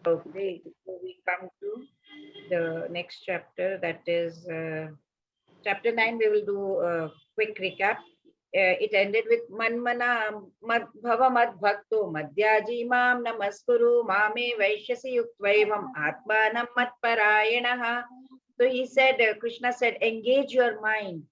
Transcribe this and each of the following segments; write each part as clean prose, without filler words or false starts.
Okay, so we come to the next chapter, that is chapter 9. We will do a quick recap. It ended with Manmana Mad Bhava Mad Bhakto Madhyaji Mam Namaskuru Mame Vaishyasi Yuktvaevam Atmanam Mat Parayanaha. So he said, Krishna said, engage your mind,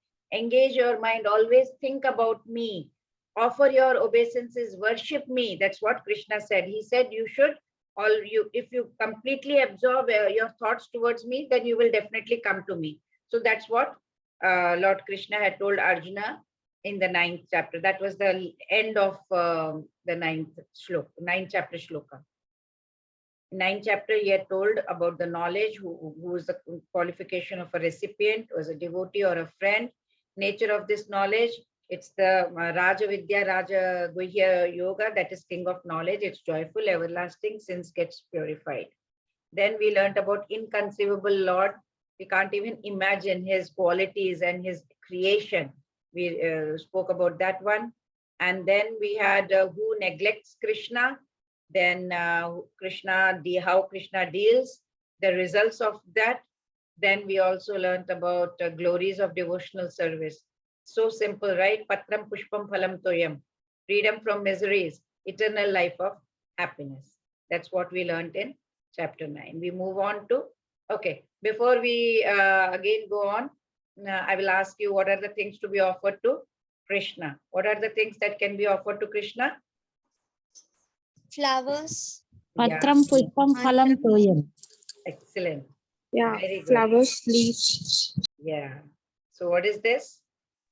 always think about me, offer your obeisances, worship me. That's what Krishna said. He said, you should, if you completely absorb your thoughts towards me, then you will definitely come to me. So that's what Lord Krishna had told Arjuna in the 9th chapter. That was the end of the 9th chapter shloka. 9th chapter, he had told about the knowledge, who is the qualification of a recipient, was a devotee or a friend, nature of this knowledge. It's the Raja Vidya, Raja Guhya Yoga, that is king of knowledge. It's joyful, everlasting, since gets purified. Then we learned about inconceivable Lord. We can't even imagine his qualities and his creation. We spoke about that one. And then we had who neglects Krishna, then Krishna, how Krishna deals, the results of that. Then we also learned about glories of devotional service. So simple, right? Patram pushpam phalam toyam. Freedom from miseries, eternal life of happiness. That's what we learned in chapter 9. We move on to, okay, before we again go on, I will ask you, what are the things to be offered to Krishna? What are the things that can be offered to Krishna? Flowers. Patram pushpam phalam toyam. Excellent. Yeah, Very good. flowers, leaves. Yeah. So what is this?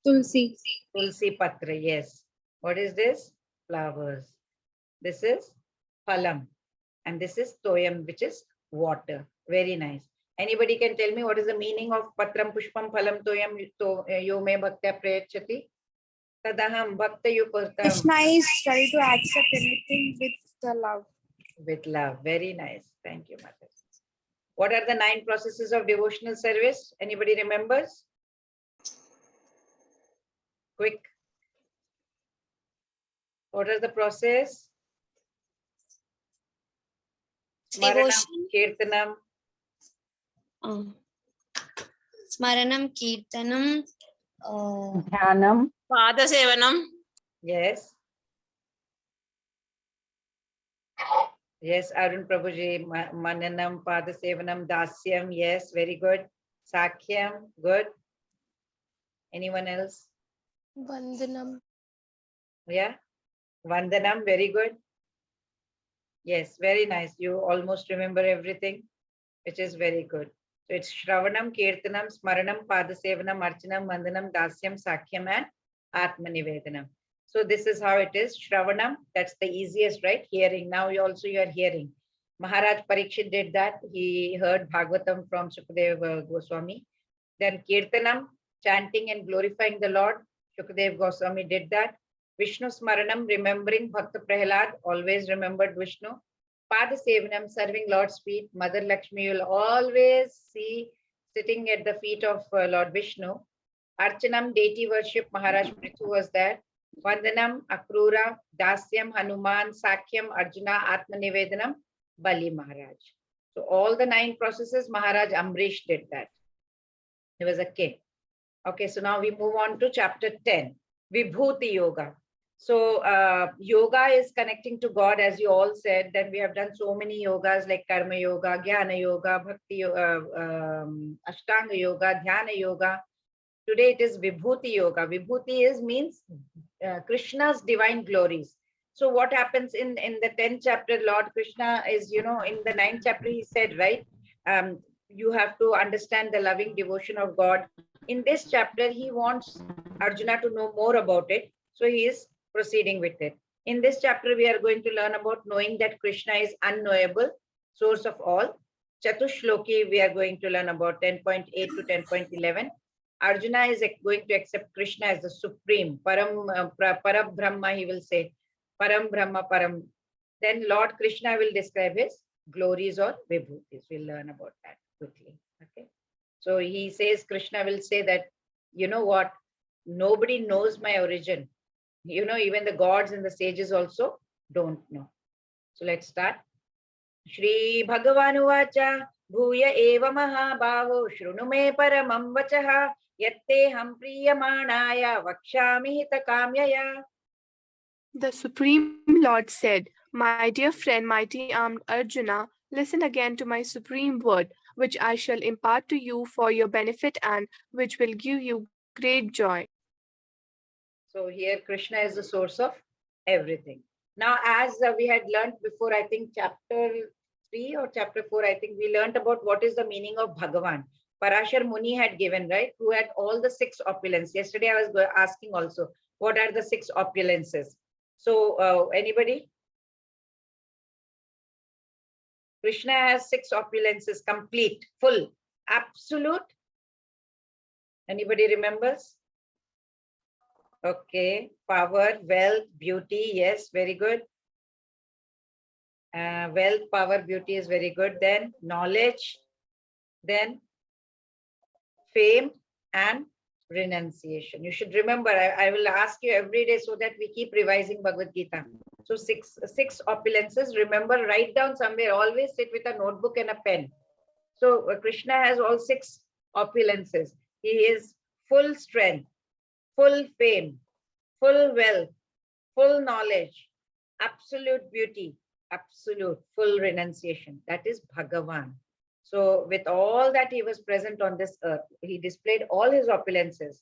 Tulsi. Tulsi patra, yes. What is this? Flowers. This is phalam. And this is toyam, which is water. Very nice. Anybody can tell me what is the meaning of patram pushpam phalam toyam yo me bhaktya prayachati? Tadaham bhakta yupatam. Krishna is ready to accept anything with the love. With love. Very nice. Thank you, Mother. What are the 9 processes of devotional service? Anybody remembers? Quick. What are the process? Smaranam, Kirtanam. Smaranam, Kirtanam, Dhyanam. Padasevanam. Yes. Yes, Arun Prabhuji, Mananam, Padasevanam, Dasyam, yes, very good. Sakhyam, good. Anyone else? Vandanam. Yeah. Vandanam, very good. Yes, very nice. You almost remember everything, which is very good. So it's Shravanam, Kirtanam, Smaranam, Padasevanam, Archanam, Vandanam, Dasyam, Sakhyam, and Atmanivedanam. So this is how it is. Shravanam, that's the easiest, right? Hearing. Now you are hearing. Maharaj Parikshit did that. He heard Bhagavatam from Sukadeva Goswami. Then Kirtanam, chanting and glorifying the Lord. Sukadeva Goswami did that. Vishnu Smaranam, remembering Bhakta Prahlad, always remembered Vishnu. Padasevanam, serving Lord's feet. Mother Lakshmi will always see sitting at the feet of Lord Vishnu. Archanam, deity worship, Maharaj Prithu was there. Vandanam, Akrura, Dasyam, Hanuman, Sakhyam, Arjuna, Atmanivedanam, Bali Maharaj. So all the 9 processes, Maharaj Ambrish did that. He was a king. Okay, so now we move on to chapter 10, Vibhuti Yoga. So yoga is connecting to God, as you all said. Then we have done so many yogas like Karma Yoga, Jnana Yoga, Bhakti, Ashtanga Yoga, Dhyana Yoga. Today it is Vibhuti Yoga. Vibhuti means Krishna's divine glories. So what happens in the 10th chapter, Lord Krishna is, in the 9th chapter, he said, right, you have to understand the loving devotion of God. In this chapter, he wants Arjuna to know more about it. So he is proceeding with it. In this chapter, we are going to learn about knowing that Krishna is unknowable, source of all. Chatushloki, we are going to learn about 10.8 to 10.11. Arjuna is going to accept Krishna as the supreme, Param Brahma, he will say, Param Brahma Param. Then Lord Krishna will describe his glories or vibhutis. We'll learn about that quickly. Okay. So he says, Krishna will say that, you know what, nobody knows my origin. Even the gods and the sages also don't know. So let's start. Shri Bhagavanuvacha Bhuya eva mahabhavo Shruну me paramam vachaha Yatte ham priyamanaya Vakshami hita kamyaya. The Supreme Lord said, "My dear friend, mighty armed Arjuna, listen again to my supreme word, which I shall impart to you for your benefit and which will give you great joy." So here Krishna is the source of everything. Now, as we had learned before, I think chapter 3 or chapter 4, I think we learned about what is the meaning of Bhagavan. Parashar Muni had given, right? Who had all the 6 opulences. Yesterday I was asking also, what are the 6 opulences? So anybody? Krishna has 6 opulences, complete, full, absolute. Anybody remembers? Okay, power, wealth, beauty. Yes, very good. Wealth, power, beauty is very good. Then knowledge, then fame and renunciation. You should remember, I will ask you every day so that we keep revising Bhagavad Gita. So six opulences. Remember, write down somewhere. Always sit with a notebook and a pen. So Krishna has all 6 opulences. He is full strength, full fame, full wealth, full knowledge, absolute beauty, absolute full renunciation. That is Bhagavan. So with all that he was present on this earth, he displayed all his opulences,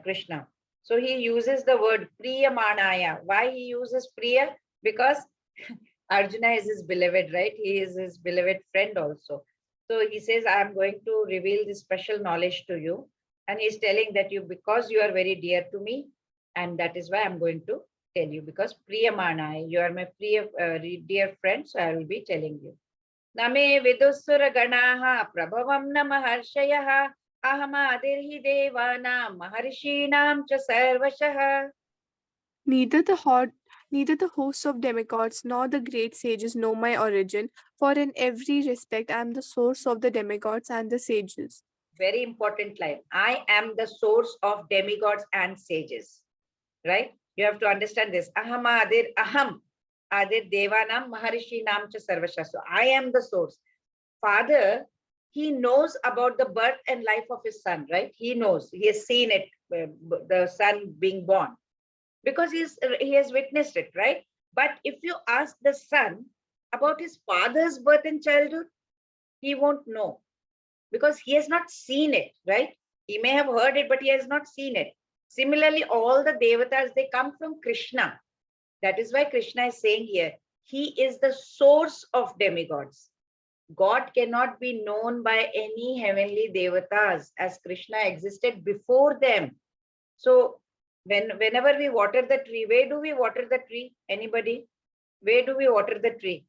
Krishna. So he uses the word Priya Manaya. Why he uses Priya? Because Arjuna is his beloved, right? He is his beloved friend also. So he says, I am going to reveal this special knowledge to you. And he's telling that you, because you are very dear to me, and that is why I'm going to tell you, because Priyamanai, you are my dear friend, so I will be telling you. Name vidusura ganaha prabhavam na maharshayaha ahamadirhi devanam maharshinam cha sarvashaha. Neither the hosts of demigods nor the great sages know my origin, for in every respect I am the source of the demigods and the sages. Very important line. I am the source of demigods and sages. Right? You have to understand this. Aham adir devanam maharishi nam cha sarvasha. So I am the source. Father, he knows about the birth and life of his son, right? He knows. He has seen it, the son being born, because he has witnessed it, right? But if you ask the son about his father's birth and childhood, he won't know, because he has not seen it, right? He may have heard it, but he has not seen it. Similarly, all the devatas, they come from Krishna. That is why Krishna is saying here, he is the source of demigods. God cannot be known by any heavenly devatas, as Krishna existed before them. So whenever we water the tree, where do we water the tree? Anybody? Where do we water the tree?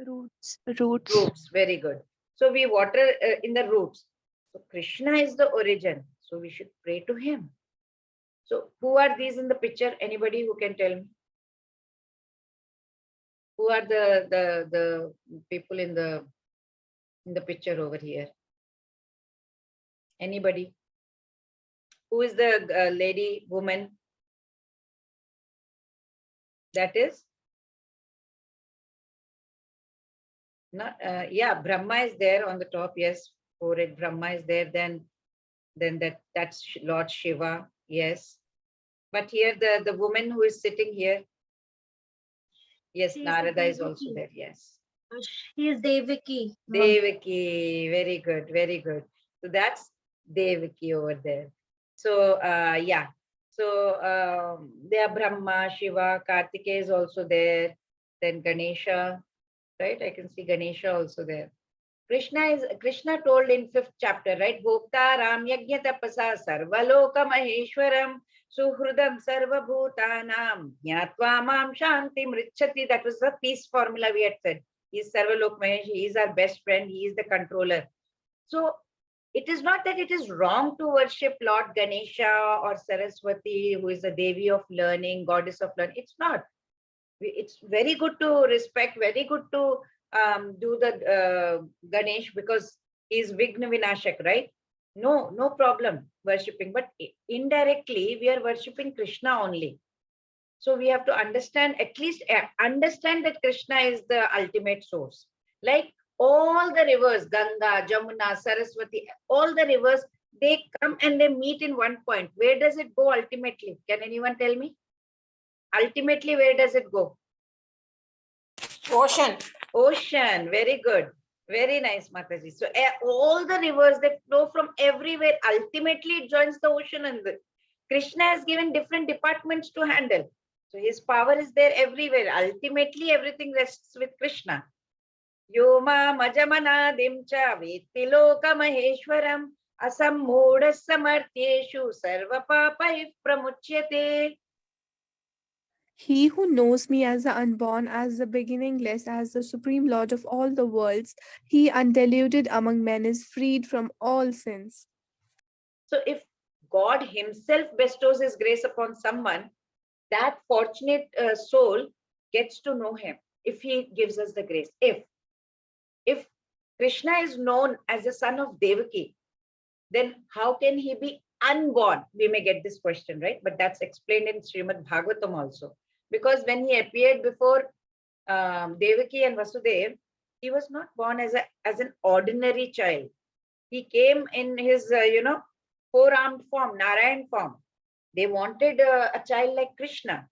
Roots. Roots, very good. So we water in the roots. So Krishna is the origin. So we should pray to him. So who are these in the picture? Anybody who can tell me? Who are the people in the picture over here? Anybody? Who is the lady, woman? That is? Not, yeah, Brahma is there on the top. Yes, correct. Brahma is there. Then that's Lord Shiva. Yes. But here the woman who is sitting here. Yes, Narada is also there. Yes. She is Devaki. Devaki, very good, very good. So that's Devaki over there. So yeah. So there Brahma, Shiva, Kartikeya is also there. Then Ganesha, right? I can see Ganesha also there. Krishna told in 5th chapter, right? Bhokta Ram Yajna Tapasa Sarvaloka Maheshwaram Suhrudam Sarva Bhutanam Jnatva Mam Shantim Richati. That was the peace formula we had said. He is Sarvalok Mahesh, he is our best friend, he is the controller. So it is not that it is wrong to worship Lord Ganesha or Saraswati, who is the Devi of learning, goddess of learning. It's not. It's very good to respect, very good to do the Ganesh, because he's Vigna Vinashak, right? No problem worshipping, but indirectly we are worshipping Krishna only. So we have to understand, at least understand that Krishna is the ultimate source. Like all the rivers, Ganga, Jamuna, Saraswati, all the rivers, they come and they meet in one point. Where does it go ultimately? Can anyone tell me? Ultimately, where does it go? Ocean. Ocean. Very good. Very nice, Mataji. So all the rivers that flow from everywhere, ultimately it joins the ocean, and Krishna has given different departments to handle. So his power is there everywhere. Ultimately, everything rests with Krishna. Yoma majamana dimcha vetti loka maheshwaram asammuda samartyeshu sarva papa pramuchyate. He who knows me as the unborn, as the beginningless, as the supreme Lord of all the worlds, he undiluted among men is freed from all sins. So if God himself bestows his grace upon someone, that fortunate soul gets to know him if he gives us the grace. If Krishna is known as the son of Devaki, then how can he be unborn? We may get this question, right? But that's explained in Srimad Bhagavatam also. Because when he appeared before Devaki and Vasudev, he was not born as an ordinary child. He came in his, four-armed form, Narayan form. They wanted a child like Krishna.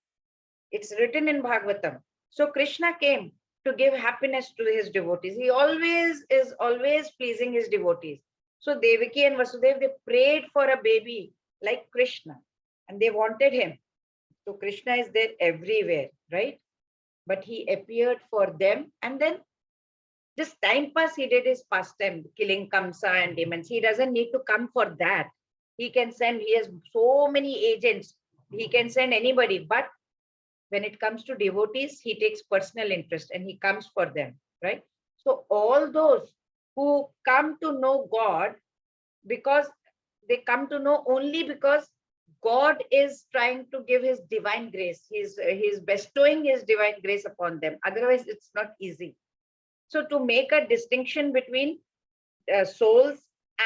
It's written in Bhagavatam. So Krishna came to give happiness to his devotees. He is always pleasing his devotees. So Devaki and Vasudev, they prayed for a baby like Krishna, and they wanted him. So Krishna is there everywhere, right? But he appeared for them, and then just time pass, he did his pastime, killing Kamsa and demons. He doesn't need to come for that. He can send, he has so many agents. He can send anybody, but when it comes to devotees, he takes personal interest and he comes for them, right? So all those who come to know God, because they come to know only because God is trying to give his divine grace. He's bestowing his divine grace upon them. Otherwise, it's not easy. So to make a distinction between souls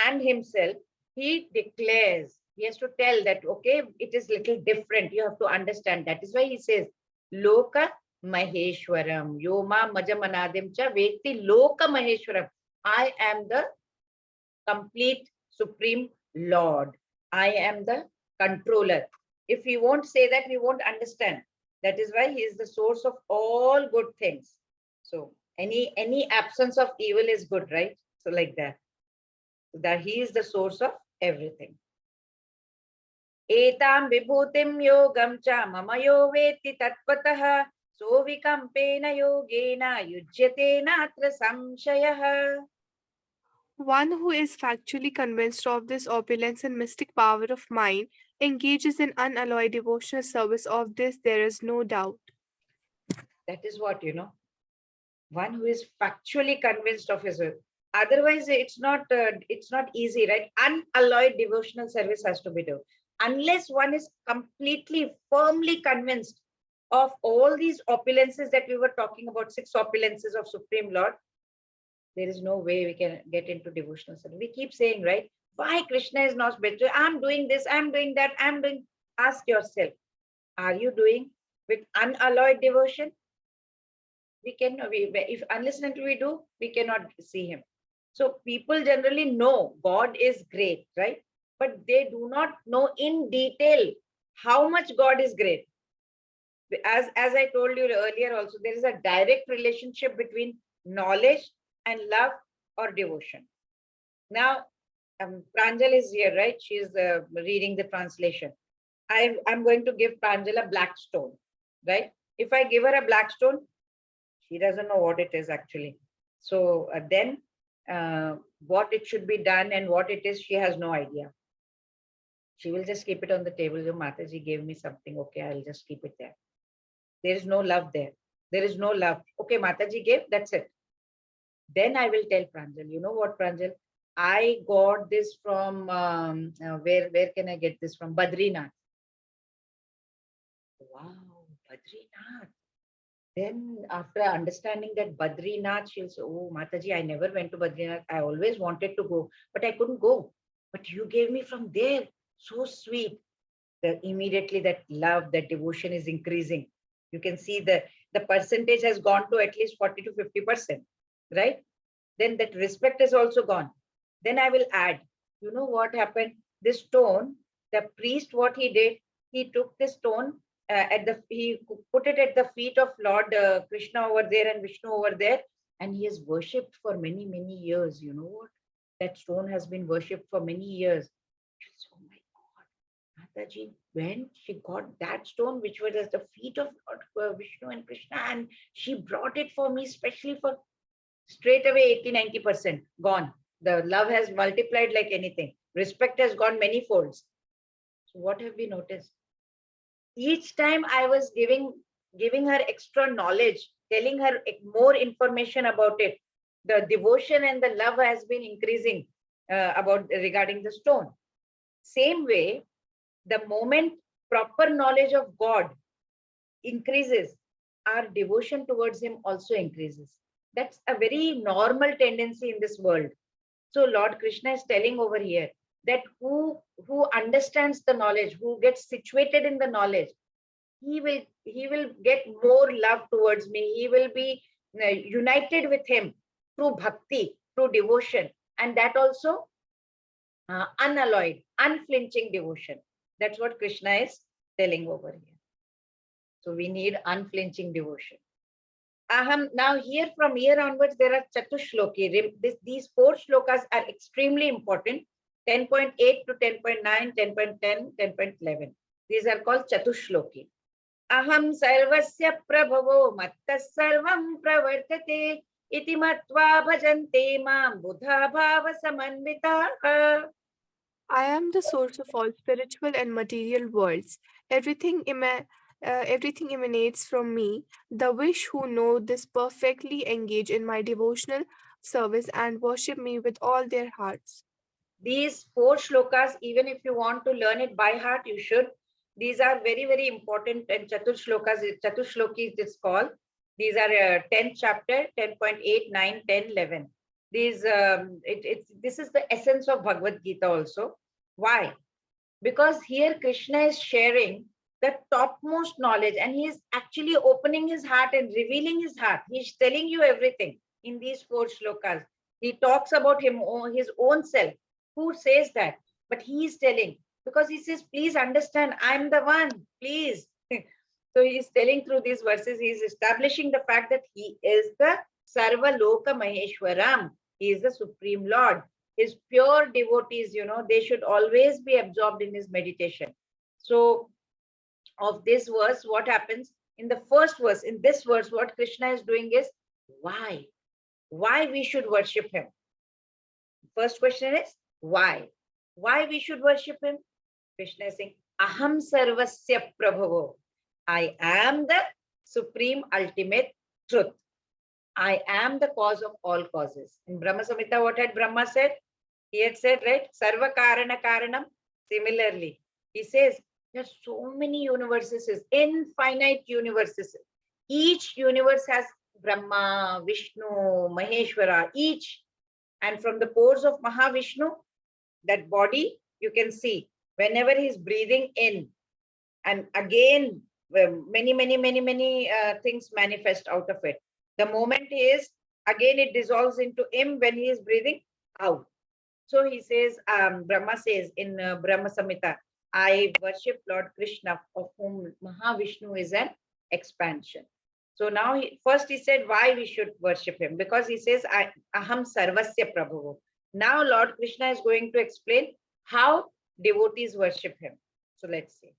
and himself, he declares, he has to tell that, okay, it is little different. You have to understand. That is why he says, Loka Maheshwaram, Yoma Majamanadim cha Vekti Loka Maheshwaram. I am the complete supreme Lord. I am the controller. If we won't say that, we won't understand. That is why he is the source of all good things. So any absence of evil is good, right? So like that. That he is the source of everything. Etam vibhutim yogam cha mama yo veti tatpataha sovikampena yogena yujyate natra samshayah. One who is factually convinced of this opulence and mystic power of mine engages in unalloyed devotional service. Of this there is no doubt. That is what, one who is factually convinced of his will. Otherwise, it's not easy, right? Unalloyed devotional service has to be done. Unless one is completely, firmly convinced of all these opulences that we were talking about, 6 opulences of Supreme Lord, there is no way we can get into devotional service. We keep saying, right? Why Krishna is not better? I'm doing this, I'm doing that, I'm doing. Ask yourself, are you doing with unalloyed devotion? If unless and until we do, we cannot see him. So people generally know God is great, right? But they do not know in detail how much God is great. As I told you earlier also, there is a direct relationship between knowledge and love or devotion. Now, Pranjal is here, right? She is reading the translation. I'm going to give Pranjal a black stone, right? If I give her a black stone, she doesn't know what it is actually. So then what it should be done and what it is, she has no idea. She will just keep it on the table. Your Mataji gave me something. Okay, I'll just keep it there. There is no love there. There is no love. Okay, Mataji gave, that's it. Then I will tell Pranjal, you know what, Pranjal? I got this from, where can I get this from? Badrinath. Wow, Badrinath. Then after understanding that Badrinath, she'll say, oh, Mataji, I never went to Badrinath. I always wanted to go, but I couldn't go. But you gave me from there. So sweet. immediately that love, that devotion is increasing. You can see the percentage has gone to at least 40 to 50%, right? Then that respect is also gone. Then I will add, you know what happened? This stone, the priest, what he did, he took this stone he put it at the feet of Lord Krishna over there and Vishnu over there, and he is worshipped for many, many years. You know what? That stone has been worshipped for many years. Oh my God, Mataji, when she got that stone, which was at the feet of Lord Vishnu and Krishna, and she brought it for me, especially for straight away 80-90% gone. The love has multiplied like anything. Respect has gone many folds. So what have we noticed? Each time I was giving her extra knowledge, telling her more information about it, the devotion and the love has been increasing about regarding the stone. Same way, the moment proper knowledge of God increases, our devotion towards him also increases. That's a very normal tendency in this world. So Lord Krishna is telling over here that who understands the knowledge, who gets situated in the knowledge, he will get more love towards me. He will be united with him through bhakti, through devotion, and that also unalloyed, unflinching devotion. That's what Krishna is telling over here. So we need unflinching devotion. Now here, from here onwards, there are Chatushloki. These 4 shlokas are extremely important. 10.8 to 10.9, 10.10, 10.11. These are called Chatushloki. Aham sarvasya prabhavo mattas sarvam pravartate iti matva bhajante mam buddha bhava samanvitaha. I am the source of all spiritual and material worlds. Everything emanates from me. The wish who know this perfectly engage in my devotional service and worship me with all their hearts. These 4 shlokas, even if you want to learn it by heart, you should. These are very, very important. And Chatushloki is called. These are 10th chapter, 10.8, 9, 10, 11. These, this is the essence of Bhagavad Gita also. Why? Because here Krishna is sharing the topmost knowledge, and he is actually opening his heart and revealing his heart. He's telling you everything in these 4 shlokas. He talks about his own self. Who says that? But he is telling, because he says, please understand, I'm the one, please. So he is telling through these verses, he is establishing the fact that he is the Sarva Loka Maheshwaram. He is the Supreme Lord. His pure devotees, they should always be absorbed in his meditation. So of this verse, what happens? In the first verse, in this verse, what Krishna is doing is, why? Why we should worship him? First question is, why? Why we should worship him? Krishna is saying, Aham sarvasya prabhavo. I am the supreme ultimate truth. I am the cause of all causes. In Brahma Samhita, what had Brahma said? He had said, right? Sarva karana karanam. Similarly, he says, there are so many universes, infinite universes. Each universe has Brahma, Vishnu, Maheshwara, each. And from the pores of Mahavishnu, that body, you can see whenever he's breathing in, and again, many things manifest out of it. The moment is, again, it dissolves into him when he is breathing out. So he says, Brahma says in Brahma Samhita, I worship Lord Krishna, of whom Mahavishnu is an expansion. So now, first he said why we should worship him, because he says, Aham Sarvasya Prabhu. Now Lord Krishna is going to explain how devotees worship him. So let's see.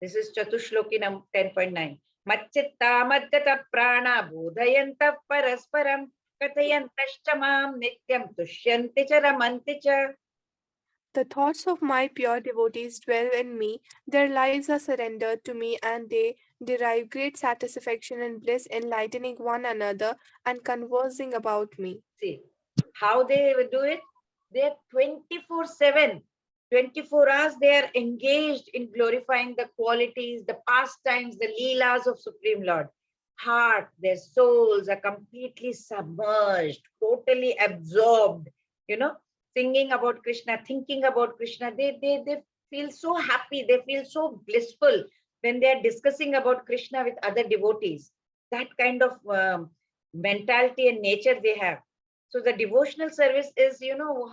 This is Chatushloki 10.9. Macchitta madgata prana bodhayanta parasparam kathayantastamam nityam tushyanti cha ramanti cha. The thoughts of my pure devotees dwell in me, their lives are surrendered to me, and they derive great satisfaction and bliss, enlightening one another and conversing about me. See, how they do it? They are 24/7. 24 hours they are engaged in glorifying the qualities, the pastimes, the leelas of Supreme Lord. Heart, their souls are completely submerged, totally absorbed, singing about Krishna, thinking about Krishna. They feel so happy, they feel so blissful when they are discussing about Krishna with other devotees. That kind of mentality and nature they have. So the devotional service is,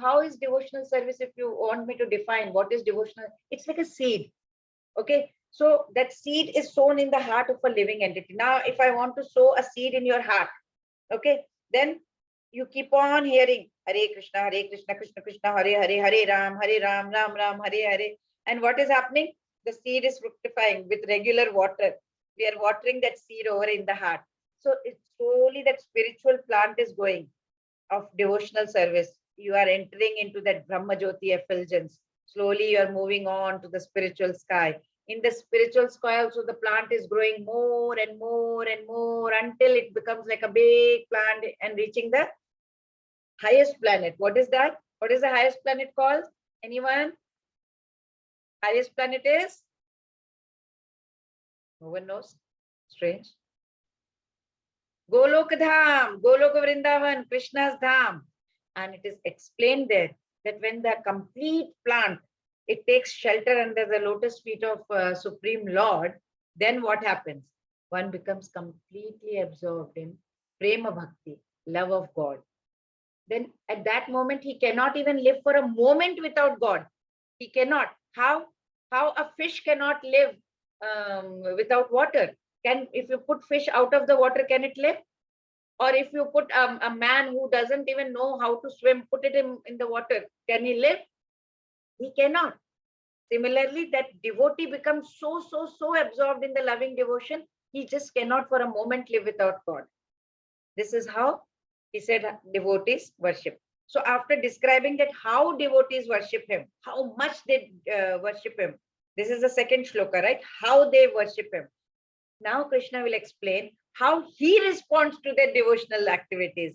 how is devotional service? If you want me to define what is devotional, it's like a seed. Okay, so that seed is sown in the heart of a living entity. Now, if I want to sow a seed in your heart, okay, then you keep on hearing Hare Krishna, Krishna Krishna, Hare Hare, Hare Ram, Ram Ram, Hare Hare. And what is happening? The seed is fructifying with regular water. We are watering that seed over in the heart. So it's slowly that spiritual plant is going of devotional service. You are entering into that Brahma Jyoti effulgence. Slowly you are moving on to the spiritual sky. In the spiritual sky also the plant is growing more and more and more until it becomes like a big plant and reaching the highest planet. What is that? What is the highest planet called? Anyone? Highest planet is? No one knows. Strange. Golok Dham, Golok Vrindavan, Krishna's Dham. And it is explained there that when the complete plant, it takes shelter under the lotus feet of Supreme Lord, then what happens? One becomes completely absorbed in prema bhakti, love of God. Then at that moment, he cannot even live for a moment without God. He cannot. How a fish cannot live without water? If you put fish out of the water, can it live? Or if you put a man who doesn't even know how to swim, put it in the water, can he live? He cannot. Similarly, that devotee becomes so absorbed in the loving devotion, he just cannot for a moment live without God. This is how he said devotees worship. So after describing that how devotees worship him, how much they worship him, this is the second shloka, right? How they worship him. Now Krishna will explain how he responds to their devotional activities.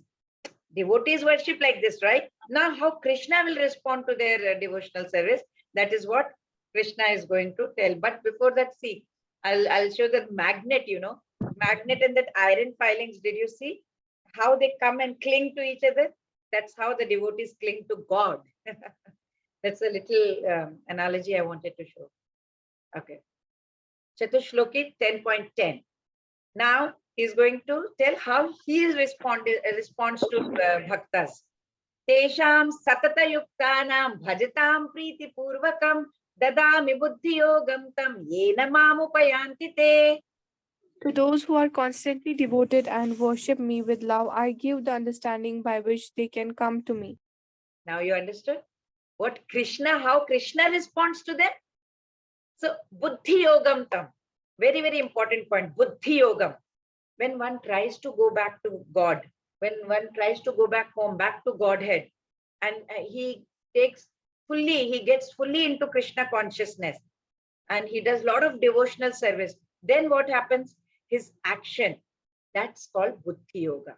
Devotees worship like this, right? Now how Krishna will respond to their devotional service, that is what Krishna is going to tell. But before that, see, I'll show the magnet, magnet and that iron filings. Did you see how they come and cling to each other? That's how the devotees cling to God. That's a little analogy I wanted to show. Okay. Chatushloki 10.10. Now he's going to tell how he responds to bhaktas. Tesham satata yuktanam bhajatam priti purvakam dadami buddhi yogam tam yena mamupayanti te. To those who are constantly devoted and worship me with love, I give the understanding by which they can come to me. Now you understood how Krishna responds to them. So buddhi yogam tam, very, very important point, buddhi yogam. When one tries to go back to God, when one tries to go back home, back to Godhead, and he gets fully into Krishna consciousness, and he does a lot of devotional service, then what happens? His action, that's called buddhi yoga.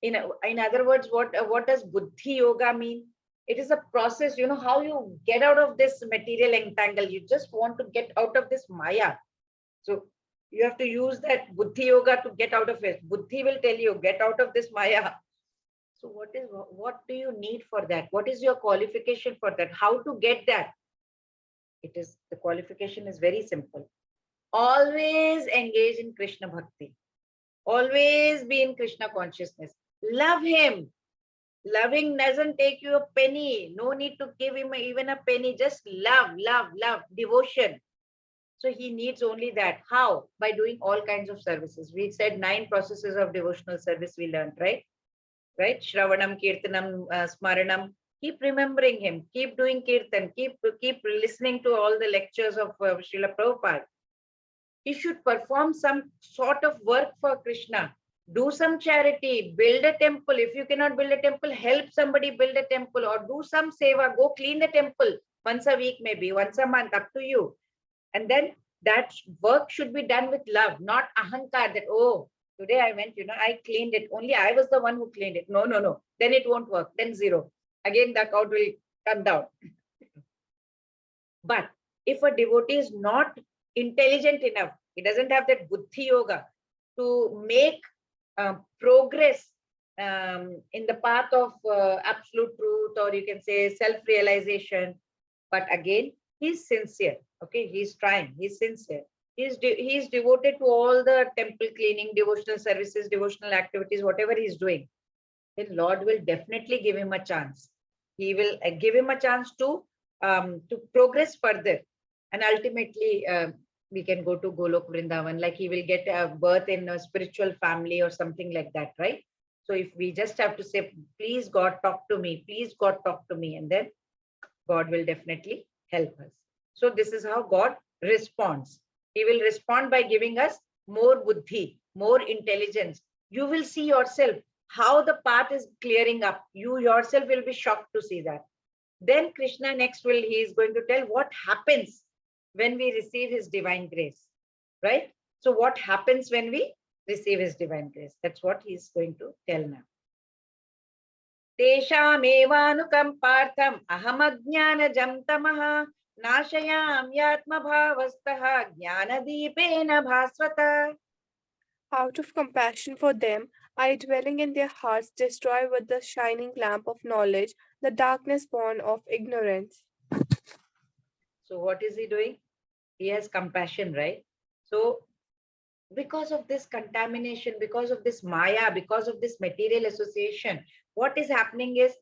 In other words, what does buddhi yoga mean? It is a process, how you get out of this material entangle. You just want to get out of this maya. So you have to use that buddhi yoga to get out of it. Buddhi will tell you, get out of this maya. So what do you need for that? What is your qualification for that? How to get that? The qualification is very simple. Always engage in Krishna bhakti. Always be in Krishna consciousness. Love him. Loving doesn't take you a penny. No need to give him even a penny. Just love, devotion. So he needs only that. How? By doing all kinds of services. We said 9 processes of devotional service we learned, right? Right? Shravanam, Kirtanam, Smaranam. Keep remembering him. Keep doing Kirtan. Keep listening to all the lectures of Srila Prabhupada. He should perform some sort of work for Krishna. Do some charity. Build a temple. If you cannot build a temple, help somebody build a temple, or do some seva. Go clean the temple once a week, maybe once a month, up to you. And then that work should be done with love, not ahankar, that, oh, today I went, I cleaned it. Only I was the one who cleaned it. No. Then it won't work. Then 0. Again, the account will come down. But if a devotee is not intelligent enough, he doesn't have that buddhi yoga to make progress in the path of absolute truth, or you can say self-realization. But again, He's sincere. Okay, he's trying. He's sincere. He's devoted to all the temple cleaning, devotional services, devotional activities, whatever he's doing. Then Lord will definitely give him a chance. He will give him a chance to progress further, and ultimately we can go to Golok Vrindavan. Like he will get a birth in a spiritual family or something like that, right? So if we just have to say, please God, talk to me, please God, talk to me, and then God will definitely help us. So this is how God responds. He will respond by giving us more buddhi, more intelligence. You will see yourself how the path is clearing up. You yourself will be shocked to see that. Then Krishna next he is going to tell what happens when we receive his divine grace, right? So what happens when we receive his divine grace? That's what he's going to tell now. तेषामेवानुकम्पार्थम् अहमज्ञानजं तमः नाशयाम्यात्मभावस्तः ज्ञानदीपेन भास्वता. Out of compassion for them, I, dwelling in their hearts, destroy with the shining lamp of knowledge the darkness born of ignorance. So what is he doing? He has compassion, right? So because of this contamination, because of this maya, because of this material association, what is happening is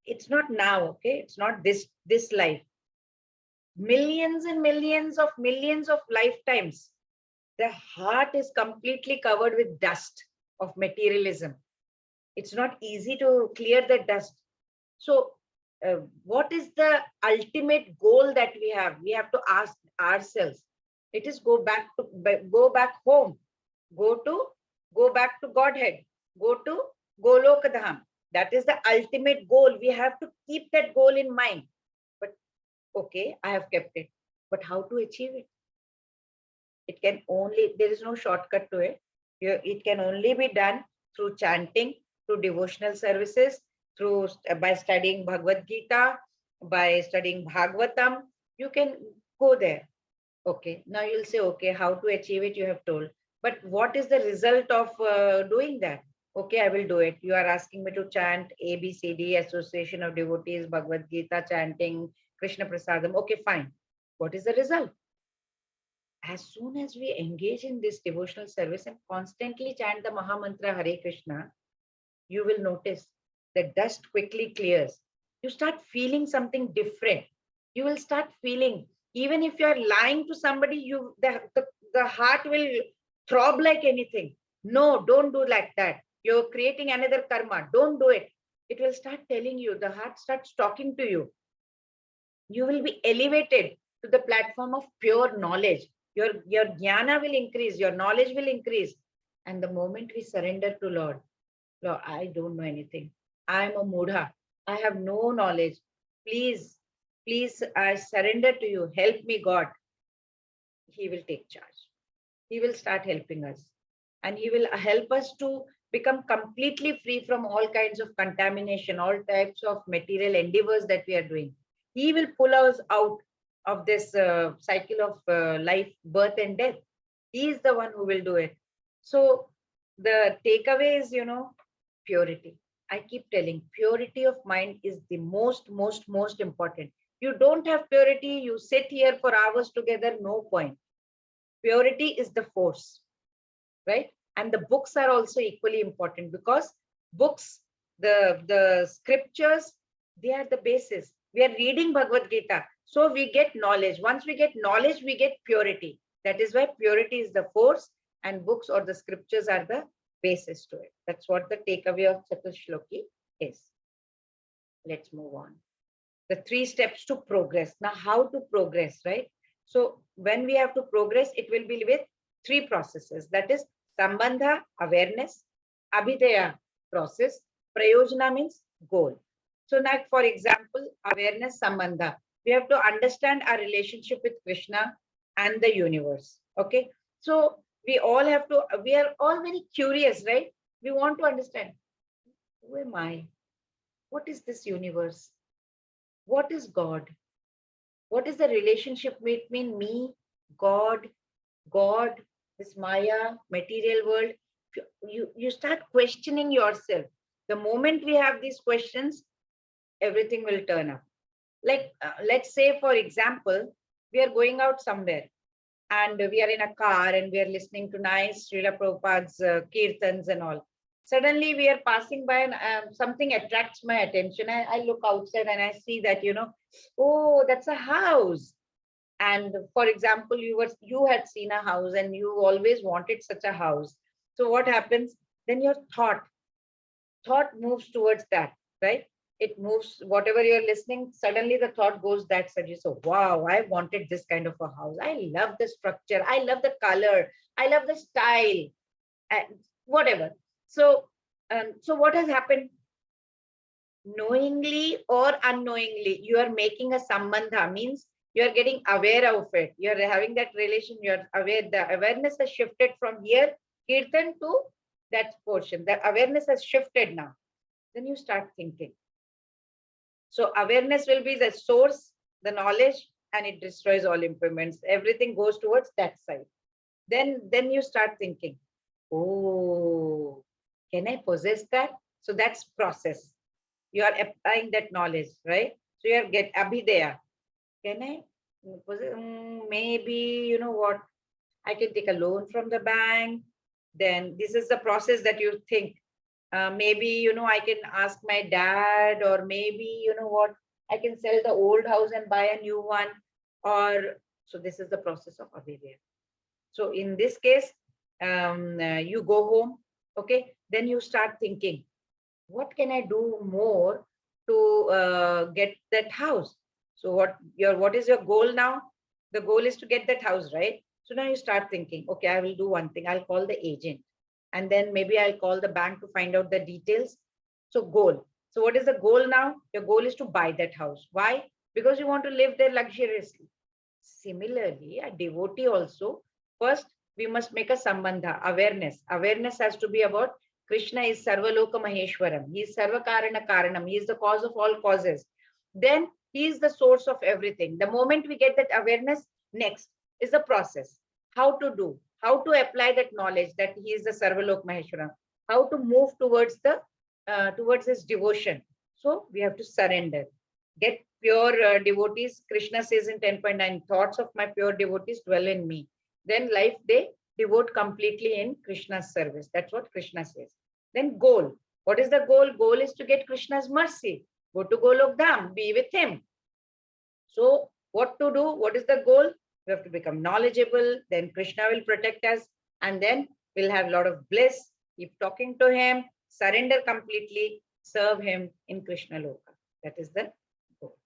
it's not now, okay? It's not this life. Millions and millions of lifetimes, the heart is completely covered with dust of materialism. It's not easy to clear the dust. So what is the ultimate goal that we have? We have to ask ourselves. It is go back home, go back to Godhead, go to Golokadham. That is the ultimate goal. We have to keep that goal in mind. But okay, I have kept it. But how to achieve it? It can only, there is no shortcut to it. It can only be done through chanting, through devotional services, through by studying Bhagavad Gita, by studying Bhagavatam. You can go there. Okay, now you'll say, okay, how to achieve it, you have told. But what is the result of doing that? Okay, I will do it. You are asking me to chant ABCD, Association of Devotees, Bhagavad Gita, chanting, Krishna Prasadam. Okay, fine. What is the result? As soon as we engage in this devotional service and constantly chant the Mahamantra Hare Krishna, you will notice the dust quickly clears. You start feeling something different. You will start feeling, even if you are lying to somebody, the heart will throb like anything. No, don't do like that. You're creating another karma. Don't do it. It will start telling you, the heart starts talking to you. You will be elevated to the platform of pure knowledge. Your jnana will increase, your knowledge will increase. And the moment we surrender to Lord, I don't know anything. I am a mudha. I have no knowledge. Please, I surrender to you. Help me, God. He will take charge. He will start helping us. And he will help us to become completely free from all kinds of contamination, all types of material endeavors that we are doing. He will pull us out of this cycle of life, birth and death. He is the one who will do it. So the takeaway is, purity. I keep telling, purity of mind is the most important. You don't have purity, you sit here for hours together, no point. Purity is the force, right? And the books are also equally important, because books, the scriptures, they are the basis. We are reading Bhagavad Gita, so we get knowledge. Once we get knowledge, we get purity. That is why purity is the force, and books or the scriptures are the basis to it. That's what the takeaway of Chaturshloki is. Let's move on. The 3 steps to progress. Now, how to progress, right? So when we have to progress, it will be with 3 processes. That is Sambandha, awareness, Abhidaya, process, Prayojana means goal. So now, for example, awareness, Sambandha. We have to understand our relationship with Krishna and the universe. Okay. So we are all very curious, right? We want to understand, who am I? What is this universe? What is God? What is the relationship between me, God, this Maya, material world? You start questioning yourself. The moment we have these questions, everything will turn up. Like, let's say, for example, we are going out somewhere and we are in a car and we are listening to nice Srila Prabhupada's kirtans and all. Suddenly we are passing by and something attracts my attention. I look outside and I see that, oh, that's a house. And for example, you had seen a house and you always wanted such a house. So what happens? Then your thought moves towards that, right? It moves, whatever you're listening, suddenly the thought goes that side. You say, wow, I wanted this kind of a house. I love the structure. I love the color. I love the style, and whatever. So, so what has happened? Knowingly or unknowingly, you are making a sambandha, means you are getting aware of it. You are having that relation. You are aware. The awareness has shifted from here, kirtan, to that portion. The awareness has shifted now. Then you start thinking. So awareness will be the source, the knowledge, and it destroys all impediments. Everything goes towards that side. Then you start thinking, oh, can I possess that? So that's process. You are applying that knowledge, right? So you are get abhideya. Can I possess? Maybe, you know what? I can take a loan from the bank. Then this is the process that you think. Maybe, I can ask my dad, or maybe, you know what, I can sell the old house and buy a new one. Or, so this is the process of avidya. So in this case, you go home, okay? Then you start thinking, what can I do more to get that house? So what is your goal now? The goal is to get that house, right? So now you start thinking, okay, I will do one thing. I'll call the agent. And then maybe I'll call the bank to find out the details. So goal. So what is the goal now? Your goal is to buy that house. Why? Because you want to live there luxuriously. Similarly, a devotee also, first we must make a sambandha, awareness. Awareness has to be about Krishna is Sarvaloka Maheshwaram. He is Sarvakarana Karanam. He is the cause of all causes. Then he is the source of everything. The moment we get that awareness, next is the process. How to do, how to apply that knowledge that he is the Sarvalok Maheshwaram, how to move towards his devotion. So we have to surrender. Get pure devotees. Krishna says in 10.9, thoughts of my pure devotees dwell in me. Then life they devote completely in Krishna's service. That's what Krishna says. Then goal. What is the goal? Goal is to get Krishna's mercy. Go to Golok Dham, be with him. So what to do? What is the goal? We have to become knowledgeable. Then Krishna will protect us. And then we'll have a lot of bliss. Keep talking to him. Surrender completely. Serve him in Krishna Loka. That is the goal.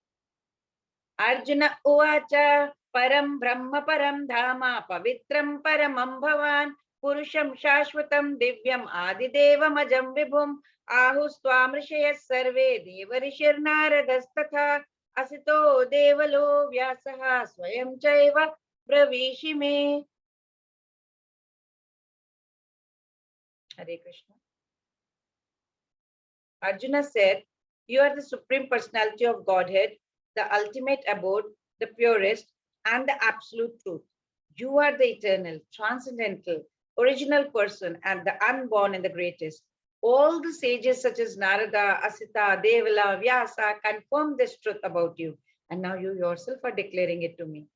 Arjuna Uvacha Param Brahma Param Dhama Pavitram Paramam Bhavan Purusham Shashvatam Divyam Adidevam Ajam Vibhum Ahustvam Rishayas Sarve Devarishir Naradastatha Asito Devalo Vyasaha Swayam Chaiva Pravishime. Hare Krishna. Arjuna said, you are the Supreme Personality of Godhead, the ultimate abode, the purest, and the absolute truth. You are the eternal, transcendental, original person, and the unborn and the greatest. All the sages such as Narada, Asita, Devala, Vyasa confirm this truth about you. And now you yourself are declaring it to me.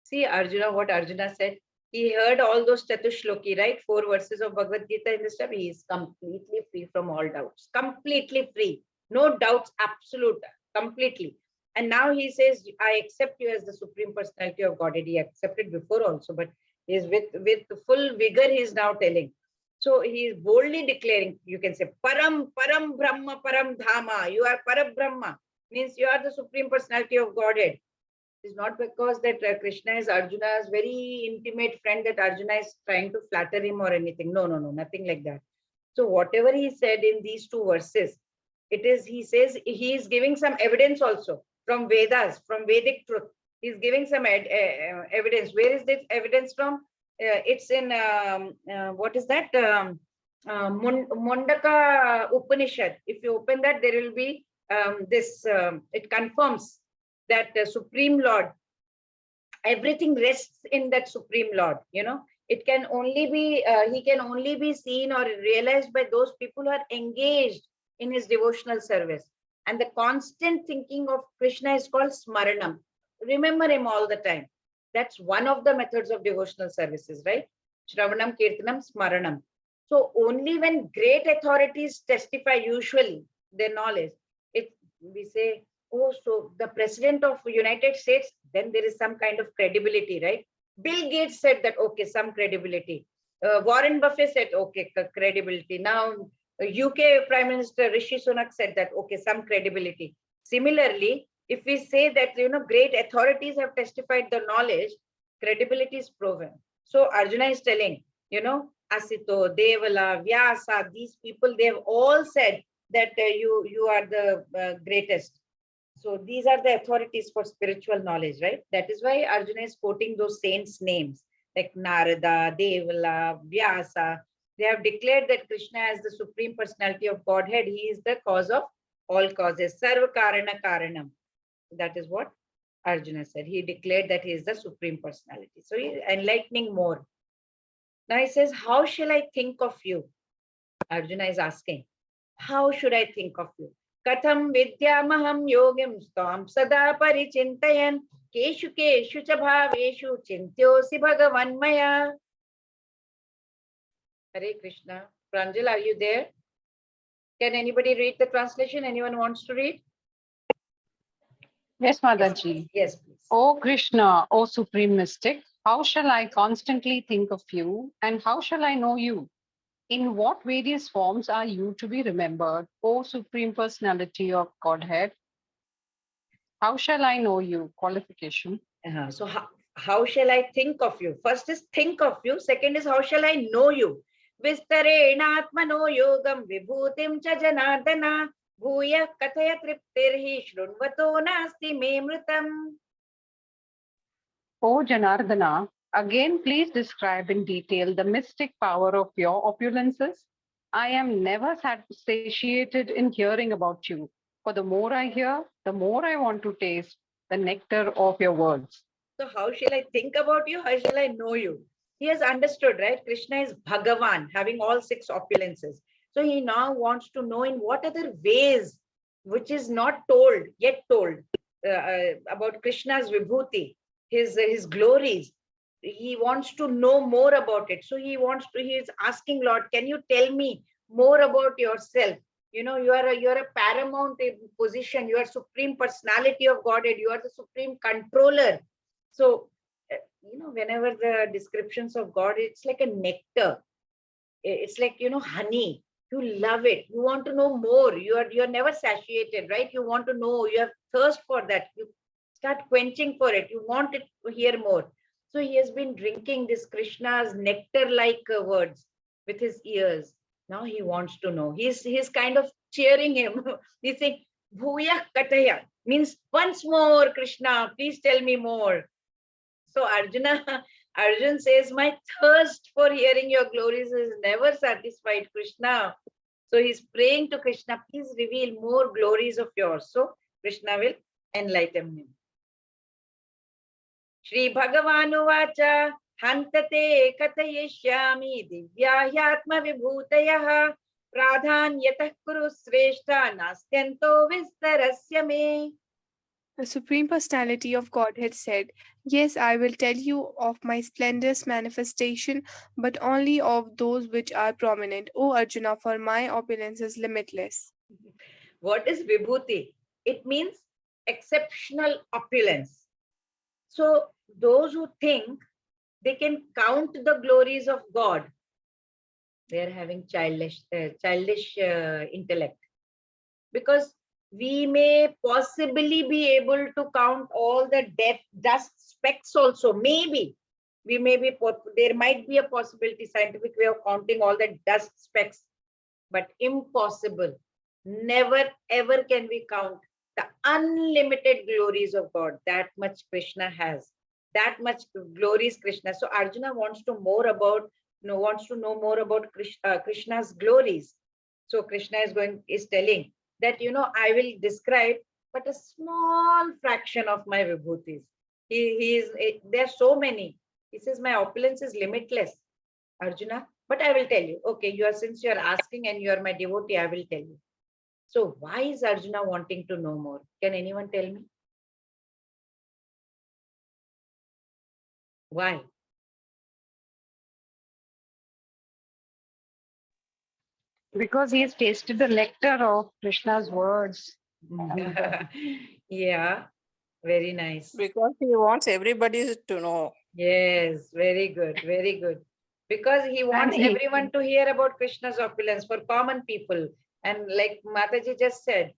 See, Arjuna, what Arjuna said. He heard all those Chatushloki, right? 4 verses of Bhagavad Gita in this time. He is completely free from all doubts. Completely free. No doubts, absolute, completely. And now he says, I accept you as the Supreme Personality of Godhead. He accepted before also, but he is with full vigor, he is now telling. So he is boldly declaring, you can say, Param Brahma, Param Dhama. You are Parabrahma. Means you are the Supreme Personality of Godhead. It's not because that Krishna is Arjuna's very intimate friend that Arjuna is trying to flatter him or anything. No, nothing like that. So whatever he said in these 2 verses, it is, he says, he is giving some evidence also from Vedas, from Vedic truth. He's giving some evidence. Where is this evidence from? It's in, what is that? Mundaka Upanishad. If you open that, there will be it confirms that Supreme Lord, everything rests in that Supreme Lord. It can only be, he can only be seen or realized by those people who are engaged in his devotional service. And the constant thinking of Krishna is called smaranam. Remember him all the time. That's one of the methods of devotional services, right? Shravanam, Kirtanam, Smaranam. So only when great authorities testify usually their knowledge, we say, oh, so the president of United States, then there is some kind of credibility, right? Bill Gates said that, okay, some credibility. Warren Buffett said, okay, credibility. Now, UK Prime Minister Rishi Sunak said that, okay, some credibility. Similarly, if we say that, great authorities have testified the knowledge, credibility is proven. So Arjuna is telling, Asito, Devala, Vyasa, these people, they have all said that you are the greatest. So these are the authorities for spiritual knowledge, right? That is why Arjuna is quoting those saints' names like Narada, Devala, Vyasa. They have declared that Krishna as the Supreme Personality of Godhead. He is the cause of all causes. Sarva Karana Karanam. That is what Arjuna said. He declared that he is the Supreme Personality. So he is enlightening more. Now he says, how shall I think of you? Arjuna is asking, how should I think of you? Katham vidyamaham yogam stam sada parichintayan keshu keshu cha bhaveshu chintyosi bhagavan maya. Hare Krishna. Pranjal, are you there? Can anybody read the translation? Anyone wants to read? Yes, Mataji. Yes, please. O Krishna, O Supreme Mystic, how shall I constantly think of you and how shall I know you? In what various forms are you to be remembered, O Supreme Personality of Godhead? How shall I know you? Qualification. So how shall I think of you? First is think of you. Second is how shall I know you? Vistarenatmano yogam vibhutim cha janardana bhuya kathaya triptirhi shrunvato nasti me mritam. O Janardana, again please describe in detail the mystic power of your opulences. I am never satiated in hearing about you. For the more I hear, the more I want to taste the nectar of your words. So how shall I think about you? How shall I know you? He has understood, right? Krishna is Bhagavan, having all six opulences. So he now wants to know in what other ways, which is not told, yet told, about Krishna's vibhuti, his glories. He wants to know more about it. So he is asking Lord, can you tell me more about yourself? You are a paramount position. You are Supreme Personality of Godhead. You are the Supreme Controller. So, whenever the descriptions of God, it's like a nectar. It's like, honey. You love it. You want to know more. You're never satiated, right? You want to know. You have thirst for that. You start quenching for it. You want it to hear more. So he has been drinking this Krishna's nectar-like words with his ears. Now he wants to know. He's kind of cheering him. He's saying, Bhuya Kataya means once more, Krishna, please tell me more. So Arjun says, my thirst for hearing your glories is never satisfied, Krishna. So he's praying to Krishna, please reveal more glories of yours. So Krishna will enlighten him. Shri Bhagavanuvacha hantate katayishyami divyāhyātma vibhūtayah pradhānyatah kuru sreshta nastyanto vistarasya me. The Supreme Personality of Godhead said, yes, I will tell you of my splendorous manifestation, but only of those which are prominent. O Arjuna, for my opulence is limitless. What is vibhuti? It means exceptional opulence. So those who think they can count the glories of God, they are having childish intellect. Because we may possibly be able to count all the dust specks also. Maybe there might be a possibility, scientific way of counting all the dust specks, but impossible. Never ever can we count the unlimited glories of God. That much Krishna has. That much glories Krishna. So Arjuna wants to know more about Krishna's glories. So Krishna is telling that, I will describe but a small fraction of my vibhutis. There are so many. He says, my opulence is limitless, Arjuna, but I will tell you. Okay, since you are asking and you are my devotee, I will tell you. So why is Arjuna wanting to know more? Can anyone tell me? Why? Because he has tasted the nectar of Krishna's words. Yeah, very nice. Because he wants everybody to know. Yes, very good, very good. Because he wants he- everyone to hear about Krishna's opulence for common people. And like Mataji just said,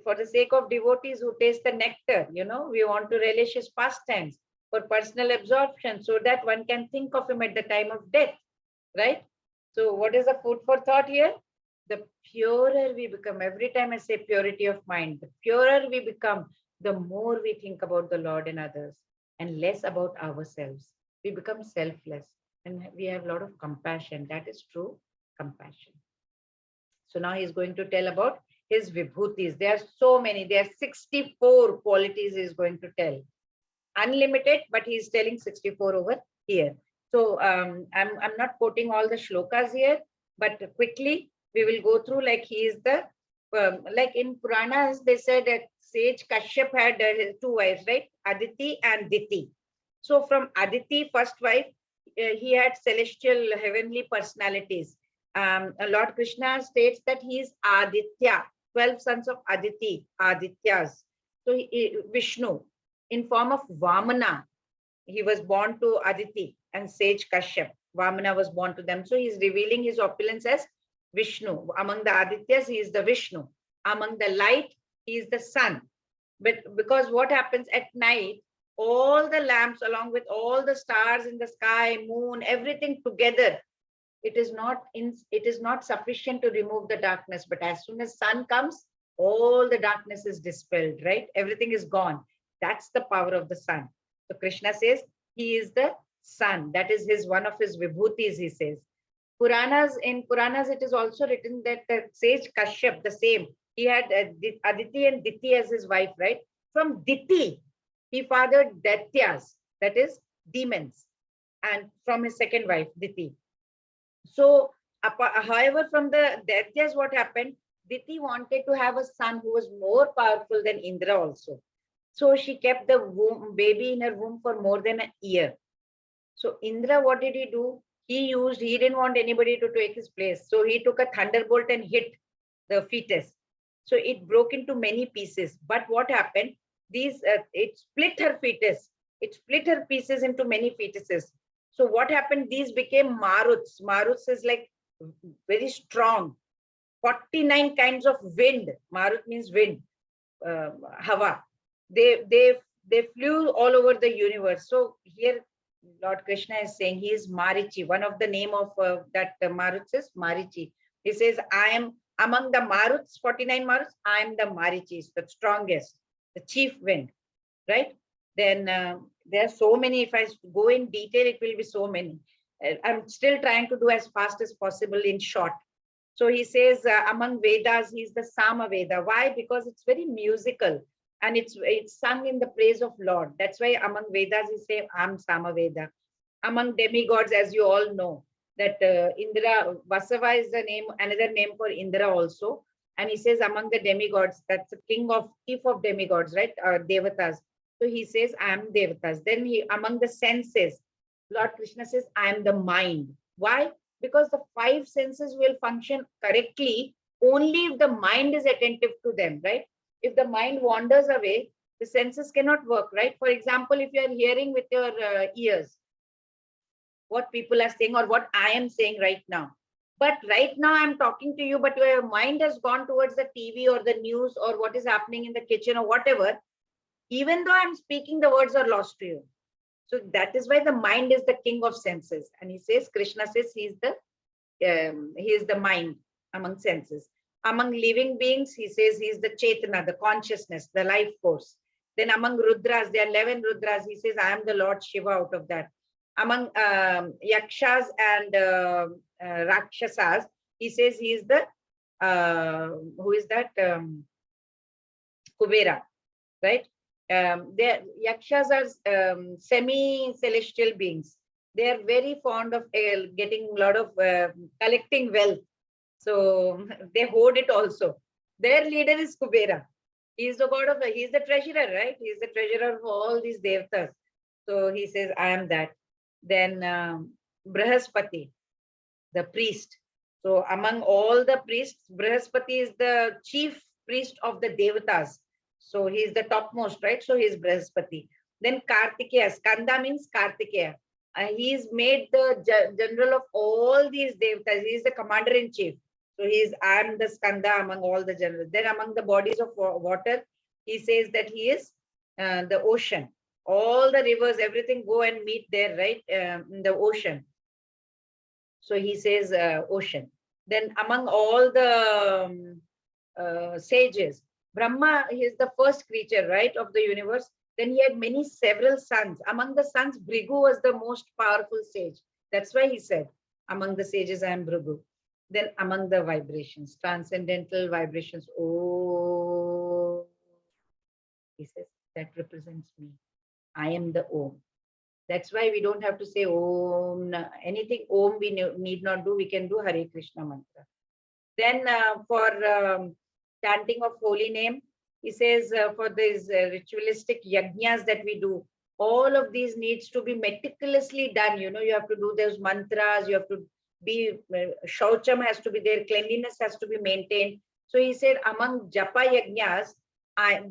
for the sake of devotees who taste the nectar, we want to relish his pastimes for personal absorption so that one can think of him at the time of death, right? So what is the food for thought here? The purer we become, every time I say purity of mind, the purer we become, the more we think about the Lord and others and less about ourselves. We become selfless and we have a lot of compassion. That is true compassion. So now he's going to tell about his vibhutis. There are so many. There are 64 qualities he's going to tell. Unlimited, but he's telling 64 over here. So I'm not quoting all the shlokas here, but quickly we will go through like he is the, like in Puranas, they said that sage Kashyap had two wives, right? Aditi and Diti. So from Aditi, first wife, he had celestial heavenly personalities. Lord Krishna states that he is Aditya, 12 sons of Aditi, Adityas. So Vishnu, in form of Vamana, he was born to Aditi and sage Kashyap. Vamana was born to them. So he's revealing his opulence as Vishnu. Among the Adityas, he is the Vishnu. Among the light, he is the sun. But because what happens at night, all the lamps along with all the stars in the sky, moon, everything together, it is not sufficient to remove the darkness. But as soon as sun comes, all the darkness is dispelled, right? Everything is gone. That's the power of the sun. So Krishna says he is the sun. That is one of his vibhutis, he says. In Puranas, it is also written that sage Kashyap, the same. He had Aditi and Diti as his wife, right? From Diti, he fathered Daityas, that is demons, and from his second wife, Diti. So, however, from the Daityas, what happened? Diti wanted to have a son who was more powerful than Indra also. So she kept the baby in her womb for more than a year. So Indra, what did he do? He didn't want anybody to take his place. So he took a thunderbolt and hit the fetus. So it broke into many pieces. But what happened? It split her fetus. It split her pieces into many fetuses. So what happened? These became Maruts. Maruts is like very strong. 49 kinds of wind. Marut means wind. Hava. They flew all over the universe. So here Lord Krishna is saying he is Marichi. One of the name of that Maruts is Marichi. He says, I am among the Maruts, 49 Maruts, I am the Marichi, the strongest, the chief wind, right? Then there are so many. If I go in detail, it will be so many. I'm still trying to do as fast as possible in short. So he says among Vedas, he's the Sama Veda. Why? Because it's very musical and it's sung in the praise of Lord. That's why among Vedas, he say, I'm Sama Veda. Among demigods, as you all know, that Indra, Vasava is the name, another name for Indra also. And he says among the demigods, that's the chief of demigods, right? Devatas. So he says, I am Devatas. Then among the senses, Lord Krishna says, I am the mind. Why? Because the five senses will function correctly only if the mind is attentive to them, right? If the mind wanders away, the senses cannot work, right? For example, if you are hearing with your ears what people are saying or what I am saying right now. But right now I'm talking to you, but your mind has gone towards the TV or the news or what is happening in the kitchen or whatever. Even though I'm speaking, the words are lost to you. So that is why the mind is the king of senses. And he says, Krishna says he is the mind among senses. Among living beings, he says he is the Chetana, the consciousness, the life force. Then among Rudras, there are 11 Rudras. He says, I am the Lord Shiva out of that. Among Yakshas and Rakshasas, he says he is the, who is that? Kubera, right? Yakshas are semi-celestial beings. They are very fond of getting a lot of collecting wealth. So they hoard it also. Their leader is Kubera. He is the god of he is the treasurer, right? He is the treasurer of all these devatas. So he says, I am that. Then Brahaspati, the priest. So among all the priests, Brahaspati is the chief priest of the devatas. So he is the topmost, right? So he is Brahaspati. Then Kartikeya, Skanda means Kartikeya. He is made the general of all these devatas. He is the commander in chief. So he is, I am the Skanda among all the generals. Then among the bodies of water, he says that he is the ocean. All the rivers, everything go and meet there, right? In the ocean. So he says ocean. Then among all the sages, Brahma is the first creature, right, of the universe. Then he had several sons. Among the sons, Bhrigu was the most powerful sage. That's why he said, among the sages, I am Bhrigu. Then among the vibrations, transcendental vibrations, oh, he says, that represents me. I am the Om. That's why we don't have to say Om, anything Om we need not do, we can do Hare Krishna mantra. Then for chanting of holy name, he says for these ritualistic yajnas that we do, all of these needs to be meticulously done. You know, you have to do those mantras, you have to be, shaucham has to be there, cleanliness has to be maintained. So he said among japa yajnas,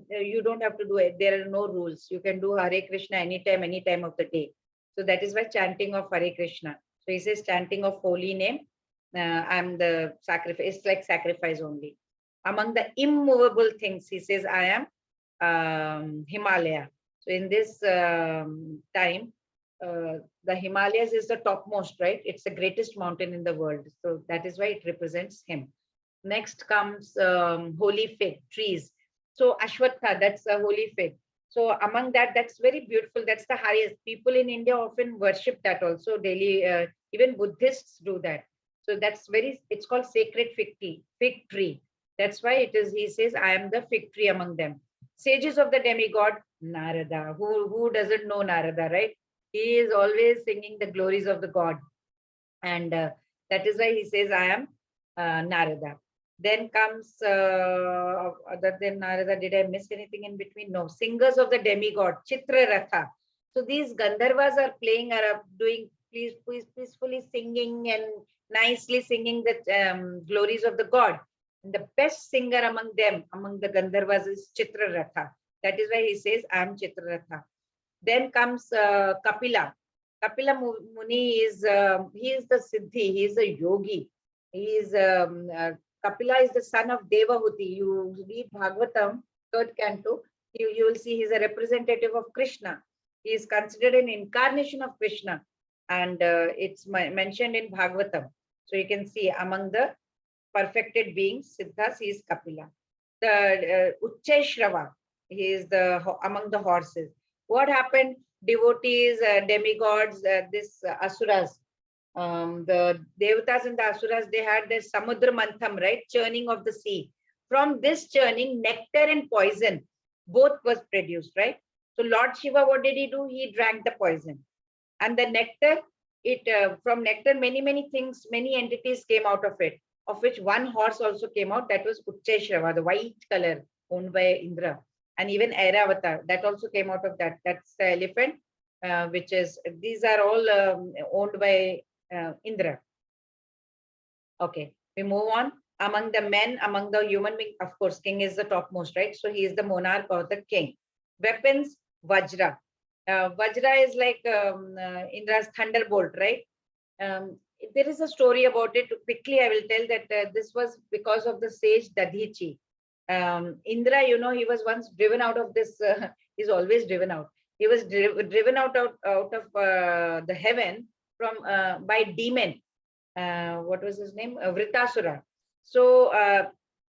you don't have to do it. There are no rules. You can do Hare Krishna any time of the day. So that is why chanting of Hare Krishna. So he says chanting of holy name. I'm the sacrifice. It's like sacrifice only. Among the immovable things, he says, I am Himalaya. So in this time, the Himalayas is the topmost, right? It's the greatest mountain in the world. So that is why it represents him. Next comes holy fig trees. So Ashwatha, that's a holy fig. So among that, that's very beautiful. That's the highest. People in India often worship that also daily. Even Buddhists do that. So that's very, it's called sacred fig tree. That's why it is, he says, I am the fig tree among them. Sages of the demigod, Narada. Who doesn't know Narada, right? He is always singing the glories of the god. And that is why he says, I am Narada. Then comes, other than Narada, did I miss anything in between? No, singers of the demigod, Chitraratha. So these Gandharvas are playing, are doing peacefully singing and nicely singing the glories of the god. And the best singer among them, among the Gandharvas, is Chitraratha. That is why he says, I am Chitraratha. Then comes Kapila. Kapila Muni is, he is the Siddhi, he is a yogi. He is, Kapila is the son of Devahuti. You read Bhagavatam, third canto, you will see he is a representative of Krishna. He is considered an incarnation of Krishna. And it's mentioned in Bhagavatam. So you can see among the perfected beings, Siddhas, he is Kapila. The Uchchaishrava, he is among the horses. What happened? Devotees, demigods, this asuras, the devatas and the asuras, they had their samudra mantham, right? Churning of the sea. From this churning, nectar and poison, both was produced, right? So Lord Shiva, what did he do? He drank the poison. And the nectar, from nectar, many things, many entities came out of it, of which one horse also came out. That was Uchchaishrava, the white color owned by Indra. And even Airavata, that also came out of that. That's the elephant, which is, these are all owned by Indra. Okay, we move on. Among the men, among the human beings, of course, king is the topmost, right? So he is the monarch or the king. Weapons, Vajra. Vajra is like Indra's thunderbolt, right? There is a story about it. Quickly, I will tell that this was because of the sage Dadhichi. Indra, you know, he was once driven out of this, he's always driven out. He was driven out of the heaven from by demon. What was his name? Vritasura. So